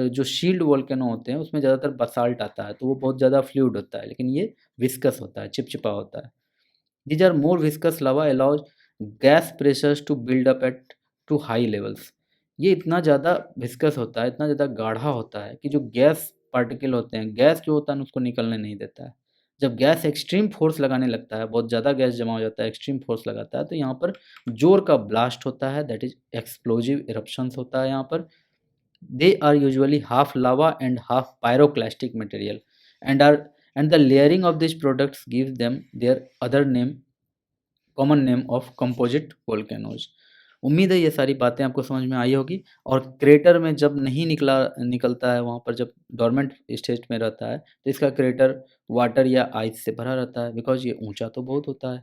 जो शील्ड वोल्केनो होते हैं उसमें ज़्यादातर बसाल्ट आता है तो वो बहुत ज़्यादा फ्लूइड होता है, लेकिन ये विस्कस होता है, चिपचिपा होता है। These are more viscous lava allows gas pressures to build up at too high levels. ये इतना ज़्यादा विस्कस होता है, इतना ज़्यादा गाढ़ा होता है कि जो गैस पार्टिकल होते हैं, गैस जो होता है ना उसको निकलने नहीं देता है। जब गैस एक्सट्रीम फोर्स लगाने लगता है, बहुत ज़्यादा गैस जमा हो जाता है, एक्सट्रीम फोर्स लगाता है, तो यहाँ पर ज़ोर का ब्लास्ट होता है, दैट इज़ एक्सप्लोजिव इरप्शंस होता है यहाँ पर। They are usually half lava and half pyroclastic material, and are and the layering of these products gives them their other name, common name of composite volcanoes. उम्मीद है ये सारी बातें आपको समझ में आई होगी। और क्रेटर में जब नहीं निकलता है, वहाँ पर जब डोरमेंट स्टेज में रहता है, तो इसका क्रेटर वाटर या आइस से भरा रहता है, बिकॉज ये ऊंचा तो बहुत होता है।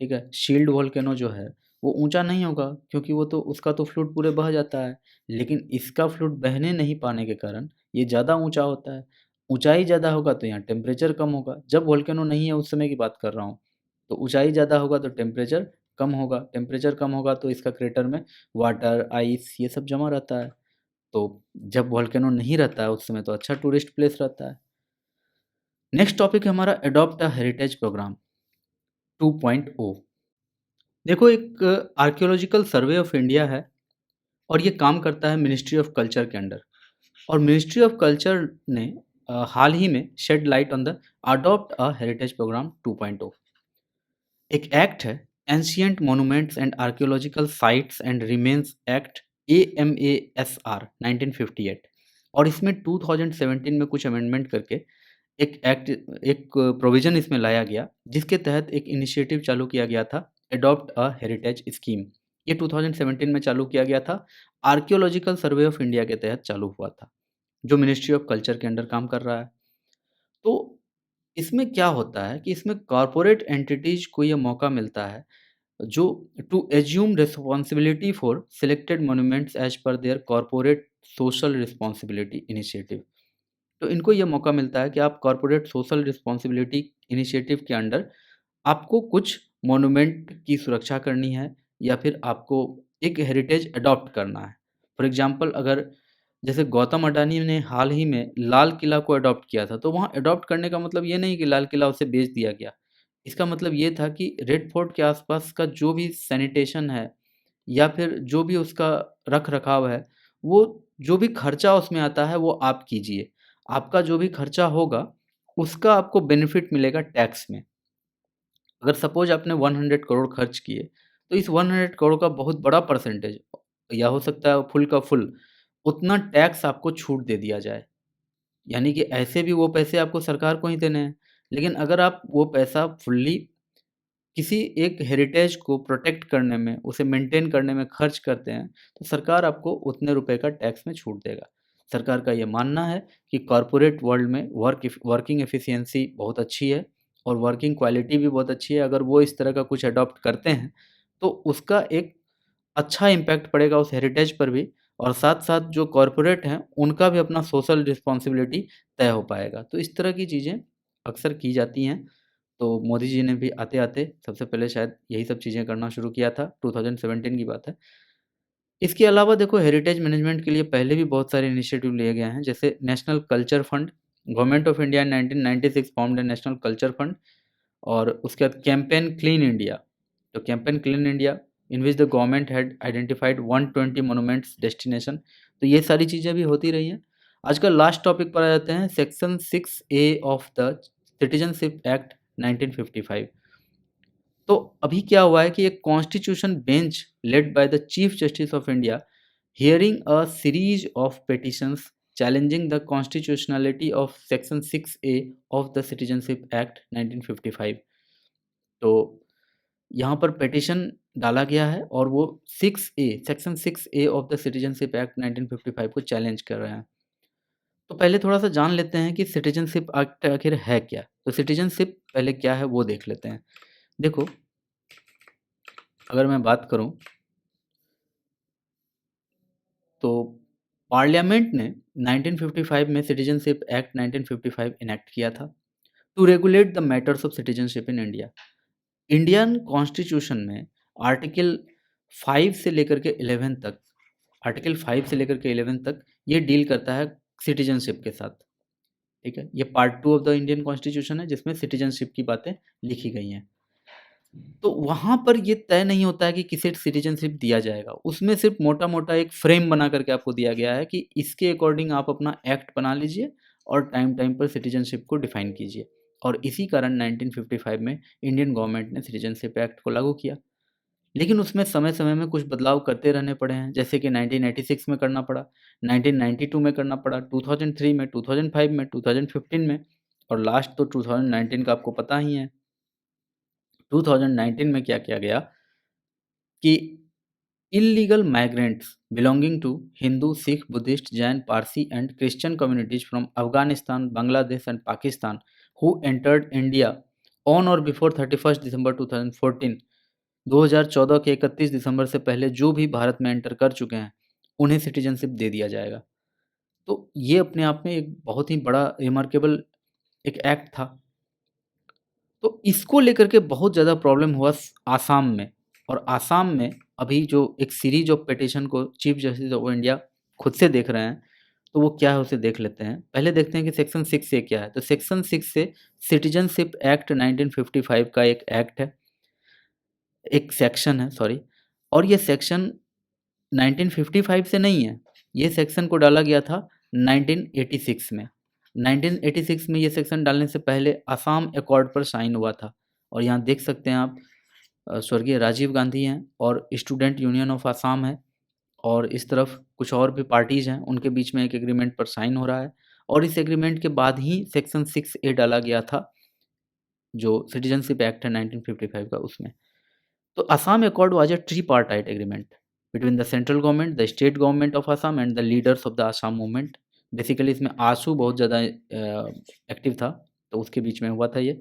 ठीक है, शील्ड वोल्केनो जो है वो ऊंचा नहीं होगा, क्योंकि वो तो उसका तो फ्लूइड पूरे बह जाता है, लेकिन इसका फ्लूइड बहने नहीं पाने के कारण ये ज़्यादा ऊंचा होता है। ऊंचाई ज़्यादा होगा तो यहाँ टेम्परेचर कम होगा। जब वोल्केनो नहीं है उस समय की बात कर रहा हूँ, तो ऊंचाई ज़्यादा होगा तो टेम्परेचर कम होगा। टेम्परेचर कम होगा तो इसका क्रेटर में वाटर, आइस ये सब जमा रहता है। तो जब वोल्केनो नहीं रहता है उस समय तो अच्छा टूरिस्ट प्लेस रहता है। नेक्स्ट टॉपिक है हमारा एडॉप्ट अ हेरिटेज प्रोग्राम 2.0। देखो, एक आर्कियोलॉजिकल सर्वे ऑफ इंडिया है, और ये काम करता है मिनिस्ट्री ऑफ कल्चर के अंडर। और मिनिस्ट्री ऑफ कल्चर ने हाल ही में shed light on the adopt a heritage programme 2.0। एक एक्ट है, ancient monuments and archaeological sites and remains act, AMASR 1958। और इसमें 2017 में कुछ अमेंडमेंट करके एक प्रोविज़न इसमें लाया गया, जिसके तहत एक इनिशिएटिव चालू किया गया था, एडॉप्ट अ हेरिटेज स्कीम। ये 2017 में चालू किया गया था, आर्कियोलॉजिकल सर्वे ऑफ इंडिया के तहत चालू हुआ था, जो मिनिस्ट्री ऑफ कल्चर के अंडर काम कर रहा है। तो इसमें क्या होता है कि इसमें कॉर्पोरेट एंटिटीज़ को ये मौका मिलता है, जो to assume responsibility for selected monuments as per their corporate social responsibility initiative. तो इनको ये मौका मिलता है कि आप कॉर्पोरेट सोशल रिस्पॉन्सिबिलिटी इनिशिएटिव के अंडर आपको कुछ मोन्यूमेंट की सुरक्षा करनी है, या फिर आपको एक हेरिटेज अडॉप्ट करना है। फॉर एग्जांपल, अगर जैसे गौतम अडानी ने हाल ही में लाल किला को अडॉप्ट किया था, तो वहाँ अडॉप्ट करने का मतलब ये नहीं कि लाल किला उसे बेच दिया गया। इसका मतलब ये था कि रेड फोर्ट के आसपास का जो भी सैनिटेशन है, या फिर जो भी उसका रख-रखाव है, वो जो भी खर्चा उसमें आता है वो आप कीजिए। आपका जो भी खर्चा होगा, उसका आपको बेनिफिट मिलेगा टैक्स में। अगर सपोज़ आपने 100 करोड़ खर्च किए, तो इस 100 करोड़ का बहुत बड़ा परसेंटेज, या हो सकता है फुल का फुल, उतना टैक्स आपको छूट दे दिया जाए। यानी कि ऐसे भी वो पैसे आपको सरकार को ही देने हैं। लेकिन अगर आप वो पैसा फुल्ली किसी एक हेरिटेज को प्रोटेक्ट करने में, उसे मेंटेन करने में खर्च करते हैं, तो सरकार आपको उतने रुपए का टैक्स में छूट देगा। सरकार का ये मानना है कि कॉर्पोरेट वर्ल्ड में वर्किंग एफिशिएंसी बहुत अच्छी है, और वर्किंग क्वालिटी भी बहुत अच्छी है। अगर वो इस तरह का कुछ अडॉप्ट करते हैं, तो उसका एक अच्छा इम्पैक्ट पड़ेगा उस हेरिटेज पर भी, और साथ-साथ जो कॉर्पोरेट हैं, उनका भी अपना सोशल रिस्पॉन्सिबिलिटी तय हो पाएगा। तो इस तरह की चीज़ें अक्सर की जाती हैं। तो मोदी जी ने भी आते-आते सबसे पहले शायद यही सब चीज़ें करना शुरू किया था, 2017 की बात है। इसके अलावा देखो, हेरिटेज मैनेजमेंट के लिए पहले भी बहुत सारे इनिशिएटिव लिए गए हैं, जैसे national culture fund. Government of India in 1996 formed a national culture fund. और उसके बाद कैंपेन क्लीन इंडिया। तो campaign clean India in which the government had identified 120 monuments destination. तो ये सारी चीज़ें भी होती रही हैं। आजकल लास्ट टॉपिक पर आ जाते हैं, section 6A of the citizenship act 1955। तो अभी क्या हुआ है कि एक constitution bench led by the chief justice of India hearing a series of petitions challenging the constitutionality of section 6A of the citizenship act 1955। तो यहाँ पर पिटिशन डाला गया है, और वो 6A section 6A of the citizenship act 1955 को challenge कर रहे हैं। तो पहले थोड़ा-सा जान लेते हैं कि सिटीजनशिप एक्ट आखिर है क्या? तो सिटीजनशिप पहले क्या है वो देख लेते हैं। देखो, अगर मैं बात करूँ, तो पार्लियामेंट ने 1955 में सिटीजनशिप एक्ट 1955 इनैक्ट किया था, to regulate the matters of citizenship in India. Indian constitution में आर्टिकल 5 से लेकर के 11 तक, आर्टिकल 5 से लेकर के 11 तक ये डील करता है सिटीजनशिप के साथ। ठीक है, ये part 2 of the Indian constitution है, जिसमें सिटीजनशिप की बातें लिखी गई हैं। तो वहाँ पर ये तय नहीं होता है कि किसे सिटीजनशिप दिया जाएगा। उसमें सिर्फ़ मोटा-मोटा एक फ्रेम बना करके आपको दिया गया है कि इसके अकॉर्डिंग आप अपना एक्ट बना लीजिए, और टाइम-टाइम पर सिटीजनशिप को डिफ़ाइन कीजिए। और इसी कारण 1955 में इंडियन गवर्नमेंट ने सिटीजनशिप एक्ट को लागू किया। लेकिन उसमें समय-समय में कुछ बदलाव करते रहने पड़े हैं, जैसे कि 1986 में करना पड़ा, 1992 में करना पड़ा, 2003 में, 2005 में, 2015 में और लास्ट तो 2019 का आपको पता ही है। 2019 में क्या किया गया कि illegal migrants belonging to Hindu, Sikh, Buddhist, Jain, Parsi and Christian communities from Afghanistan, Bangladesh and Pakistan who entered India on or before 31st December 2014 2014 के 31 दिसंबर से पहले जो भी भारत में एंटर कर चुके हैं, उन्हें सिटीजनशिप दे दिया जाएगा। तो ये अपने आप में एक बहुत ही बड़ा रिमार्केबल एक एक्ट था। तो इसको लेकर के बहुत ज़्यादा प्रॉब्लम हुआ आसाम में और आसाम में अभी जो एक सीरीज ऑफ पिटीशन को चीफ जस्टिस ऑफ इंडिया खुद से देख रहे हैं, तो वो क्या है उसे देख लेते हैं। पहले देखते हैं कि सेक्शन 6 से क्या है। तो सेक्शन 6 से सिटीजनशिप एक्ट 1955 का एक एक्ट है, एक सेक्शन है सॉरी, और ये सेक्शन 1955 से नहीं है, ये सेक्शन को डाला गया था 1986 में। 1986 में ये सेक्शन डालने से पहले असम अकॉर्ड पर साइन हुआ था और यहाँ देख सकते हैं आप स्वर्गीय राजीव गांधी हैं और स्टूडेंट यूनियन ऑफ असम है और इस तरफ कुछ और भी पार्टीज़ हैं, उनके बीच में एक एग्रीमेंट पर साइन हो रहा है और इस एग्रीमेंट के बाद ही सेक्शन 6A डाला गया था, जो सिटीजनशिप एक्ट है 1955 का उसमें। तो Assam Accord was a tripartite agreement between the central government, the state government of Assam and the leaders of the Assam movement. Basically इसमें आसू बहुत ज़्यादा एक्टिव था, तो उसके बीच में हुआ था ये।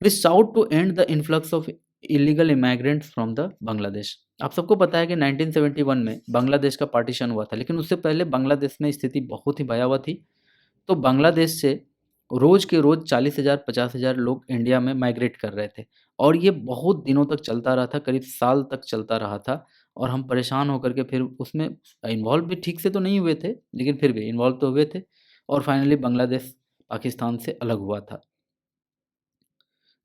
Which sought to end the influx of illegal immigrants from the Bangladesh. आप सबको पता है कि 1971 में बांग्लादेश का पार्टीशन हुआ था, लेकिन उससे पहले बांग्लादेश में स्थिति बहुत ही भयावह थी। तो बांग्लादेश से रोज़ के रोज़ 40,000 50,000 लोग इंडिया में माइग्रेट कर रहे थे और ये बहुत दिनों तक चलता रहा था, करीब साल तक चलता रहा था और हम परेशान होकर के फिर उसमें इन्वॉल्व भी ठीक से तो नहीं हुए थे, लेकिन फिर भी इन्वॉल्व तो हुए थे और फाइनली बांग्लादेश पाकिस्तान से अलग हुआ था।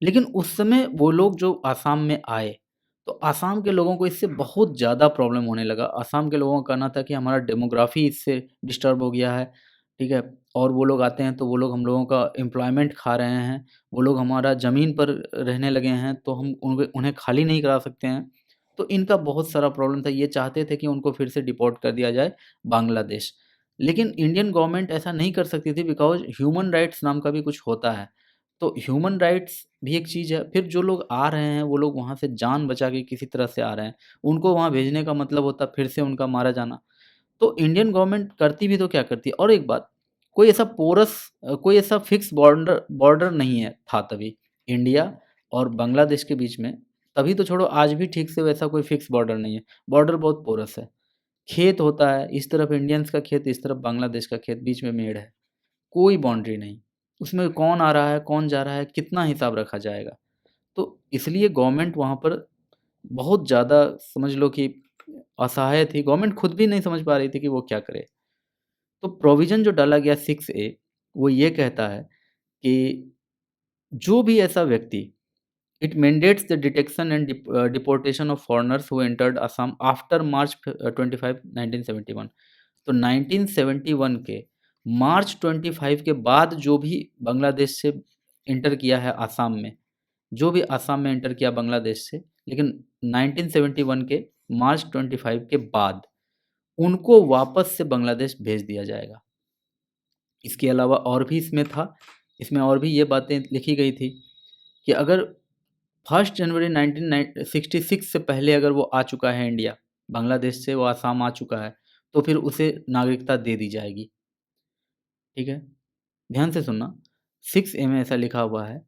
लेकिन उस समय वो लोग जो आसाम में आए, तो आसाम के लोगों को इससे बहुत ज़्यादा प्रॉब्लम होने लगा। आसाम के लोगों का कहना था कि हमारा डेमोग्राफ़ी इससे डिस्टर्ब हो गया है, ठीक है? और वो लोग आते हैं तो वो लोग हम लोगों का एम्प्लॉयमेंट खा रहे हैं, वो लोग हमारा ज़मीन पर रहने लगे हैं, तो हम उन्हें खाली नहीं करा सकते हैं। तो इनका बहुत सारा प्रॉब्लम था, ये चाहते थे कि उनको फिर से डिपोर्ट कर दिया जाए बांग्लादेश। लेकिन इंडियन गवर्नमेंट ऐसा नहीं कर सकती थी बिकॉज़ ह्यूमन राइट्स नाम का भी कुछ होता है। तो ह्यूमन राइट्स भी एक चीज़ है, फिर जो लोग आ रहे हैं, वो लोग वहाँ से जान बचा के किसी तरह से आ रहे हैं, उनको वहाँ भेजने का मतलब होता है फिर से उनका मारा जाना। तो इंडियन गवर्नमेंट करती भी तो क्या करती है। और एक बात, कोई ऐसा फिक्स बॉर्डर बॉर्डर नहीं है था तभी इंडिया और बांग्लादेश के बीच में, तभी तो छोड़ो आज भी ठीक से वैसा कोई फिक्स बॉर्डर नहीं है, बॉर्डर बहुत पोरस है। खेत होता है, इस तरफ इंडियंस का खेत, इस तरफ बांग्लादेश का खेत, बीच में मेड़ है, कोई बाउंड्री नहीं। उसमें कौन आ रहा है, कौन जा रहा है, कितना हिसाब रखा जाएगा। तो इसलिए गवर्नमेंट वहाँ पर बहुत ज़्यादा समझ लो कि असहाय थी, गवर्नमेंट खुद भी नहीं समझ पा रही थी कि वो क्या करे। तो प्रोविज़न जो डाला गया 6A, वो ये कहता है कि जो भी ऐसा व्यक्ति, it mandates the detection and deportation of foreigners who entered Assam after March 25 1971। तो 1971 के मार्च 25 के बाद जो भी बांग्लादेश से एंटर किया है आसाम में, जो भी आसाम में एंटर किया बांग्लादेश से, लेकिन 1971 के मार्च 25 के बाद उनको वापस से बांग्लादेश भेज दिया जाएगा। इसके अलावा और भी इसमें था, इसमें और भी ये बातें लिखी गई थी कि अगर 1 जनवरी 1966 से पहले अगर वो आ चुका है इंडिया, बांग्लादेश से वो आसाम आ चुका है, तो फिर उसे नागरिकता दे दी जाएगी, ठीक है? ध्यान से सुनना, 6A में ऐसा लिखा हुआ है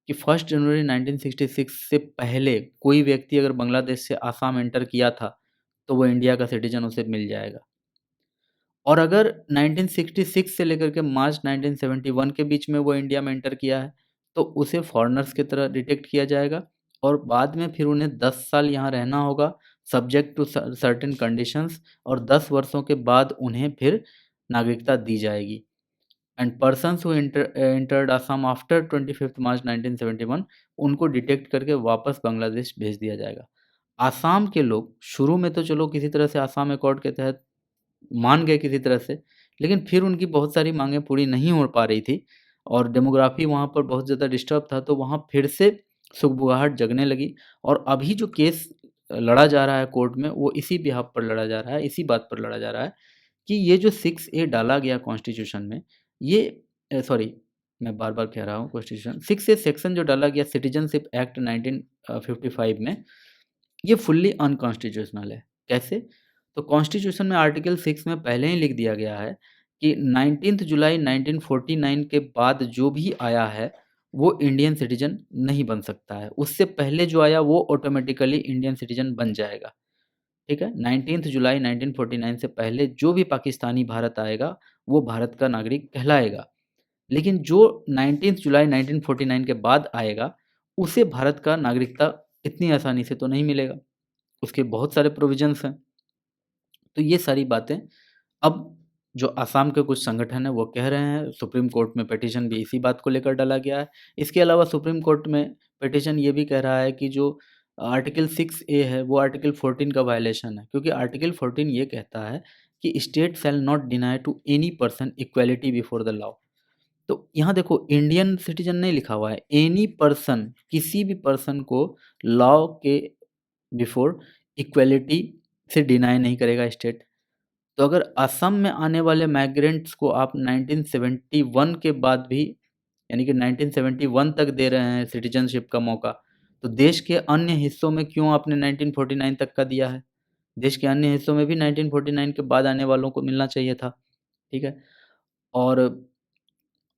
कि 1 जनवरी 1966 से पहले कोई व्यक्ति अगर बांग्लादेश से आसाम एंटर किया था, तो वो इंडिया का सिटीज़न उसे मिल जाएगा। और अगर 1966 से लेकर के मार्च 1971 के बीच में वो इंडिया में एंटर किया है, तो उसे फॉरेनर्स की तरह डिटेक्ट किया जाएगा और बाद में फिर उन्हें 10 साल यहाँ रहना होगा सब्जेक्ट टू सर्टेन कंडीशंस और 10 वर्षों के बाद उन्हें फिर नागरिकता दी जाएगी। And persons who entered Assam after 25 मार्च 1971 उनको डिटेक्ट करके वापस बांग्लादेश भेज दिया जाएगा। आसाम के लोग शुरू में तो चलो किसी तरह से आसाम अकॉर्ड के तहत मान गए किसी तरह से, लेकिन फिर उनकी बहुत सारी माँगें पूरी नहीं हो पा रही थी और डेमोग्राफ़ी वहाँ पर बहुत ज़्यादा डिस्टर्ब था, तो वहाँ फिर से सुगबुगाहट जगने लगी और अभी जो केस लड़ा जा रहा है कोर्ट में, वो इसी बिहाफ पर लड़ा जा रहा है, इसी बात पर लड़ा जा रहा है कि ये जो 6A डाला गया कॉन्स्टिट्यूशन में, ये सॉरी, मैं बार-बार कह रहा हूँ कॉन्स्टिट्यूशन, 6A सेक्शन जो डाला गया सिटीज़नशिप एक्ट 1955 में, ये फुल्ली अनकॉन्स्टिट्यूशनल है। कैसे? तो कॉन्स्टिट्यूशन में आर्टिकल 6 में पहले ही लिख दिया गया है कि 19 जुलाई 1949 के बाद जो भी आया है, वो इंडियन सिटीज़न नहीं बन सकता है। उससे पहले जो आया वो ऑटोमैटिकली इंडियन सिटीज़न बन जाएगा। ठीक है? 19 जुलाई 1949 से पहले जो भी पाकिस्तानी भारत आएगा, वो भारत का नागरिक कहलाएगा। लेकिन जो 19 जुलाई 1949 के बाद आएगा, उसे भारत का नागरिकता इतनी आसानी से तो नहीं मिलेगा। उसके बहुत सारे प्रोविज़न्स हैं। तो ये सारी बातें अब जो असम के कुछ संगठन हैं वो कह रहे हैं, सुप्रीम कोर्ट में पिटीशन भी इसी बात को लेकर डाला गया है। इसके अलावा सुप्रीम कोर्ट में पिटीशन ये भी कह रहा है कि जो आर्टिकल 6A है वो आर्टिकल 14 का वायलेशन है, क्योंकि आर्टिकल 14 ये कहता है कि state shall not deny to any person equality before the law. तो यहाँ देखो इंडियन सिटीजन नहीं लिखा हुआ है, एनी पर्सन, किसी भी पर्सन को लॉ के बिफोर इक्वालिटी से डिनाई नहीं करेगा स्टेट। तो अगर असम में आने वाले माइग्रेंट्स को आप 1971 के बाद भी, यानी कि 1971 तक दे रहे हैं सिटीजनशिप का मौका, तो देश के अन्य हिस्सों में क्यों आपने 1949 तक का दिया है? देश के अन्य हिस्सों में भी 1949 के बाद आने वालों को मिलना चाहिए था, ठीक है? और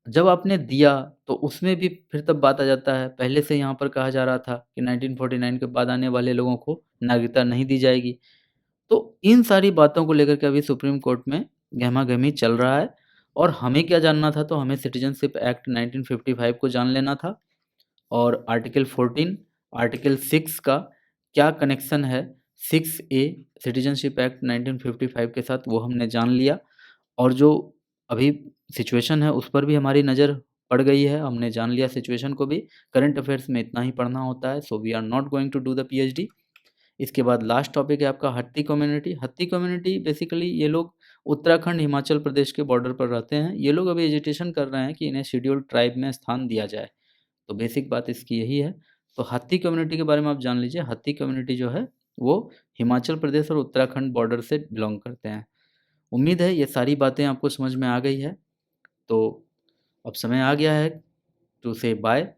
जब आपने दिया तो उसमें भी फिर तब बात आ जाता है, पहले से यहाँ पर कहा जा रहा था कि 1949 के बाद आने वाले लोगों को नागरिकता नहीं दी जाएगी। तो इन सारी बातों को लेकर के अभी सुप्रीम कोर्ट में गहमा-गहमी चल रहा है, और हमें क्या जानना था, तो हमें सिटीज़नशिप एक्ट 1955 को जान लेना था, और आर्टिकल 14, आर्टिकल 6 का क्या कनेक्शन है 6A सिटीज़नशिप एक्ट 1955 के साथ, वो हमने जान लिया। और जो अभी सिचुएशन है उस पर भी हमारी नज़र पड़ गई है, हमने जान लिया सिचुएशन को भी। करंट अफेयर्स में इतना ही पढ़ना होता है, so we are not going to do the PhD. इसके बाद लास्ट टॉपिक है आपका हत्ती कम्युनिटी। हत्ती कम्युनिटी बेसिकली ये लोग उत्तराखंड हिमाचल प्रदेश के बॉर्डर पर रहते हैं। ये लोग अभी एजिटेशन कर रहे हैं कि इन्हें शेड्यूल्ड ट्राइब में स्थान दिया जाए। तो बेसिक बात इसकी यही है। तो हत्ती कम्युनिटी के बारे में आप जान लीजिए। हत्ती कम्युनिटी जो है वो हिमाचल प्रदेश और उत्तराखंड बॉर्डर से बिलोंग करते हैं। उम्मीद है ये सारी बातें आपको समझ में आ गई है। तो अब समय आ गया है टू से बाय।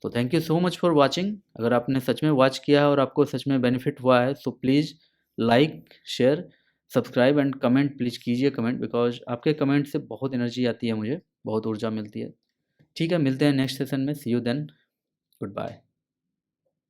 तो thank you so much for watching. अगर आपने सच में वॉच किया है और आपको सच में बेनिफिट हुआ है, so please like, share, subscribe and comment please कीजिए कमेंट, बिकॉज़ आपके कमेंट से बहुत एनर्जी आती है मुझे, बहुत ऊर्जा मिलती है। ठीक है, मिलते हैं नेक्स्ट सेशन में। सी यू देन, गुड बाय।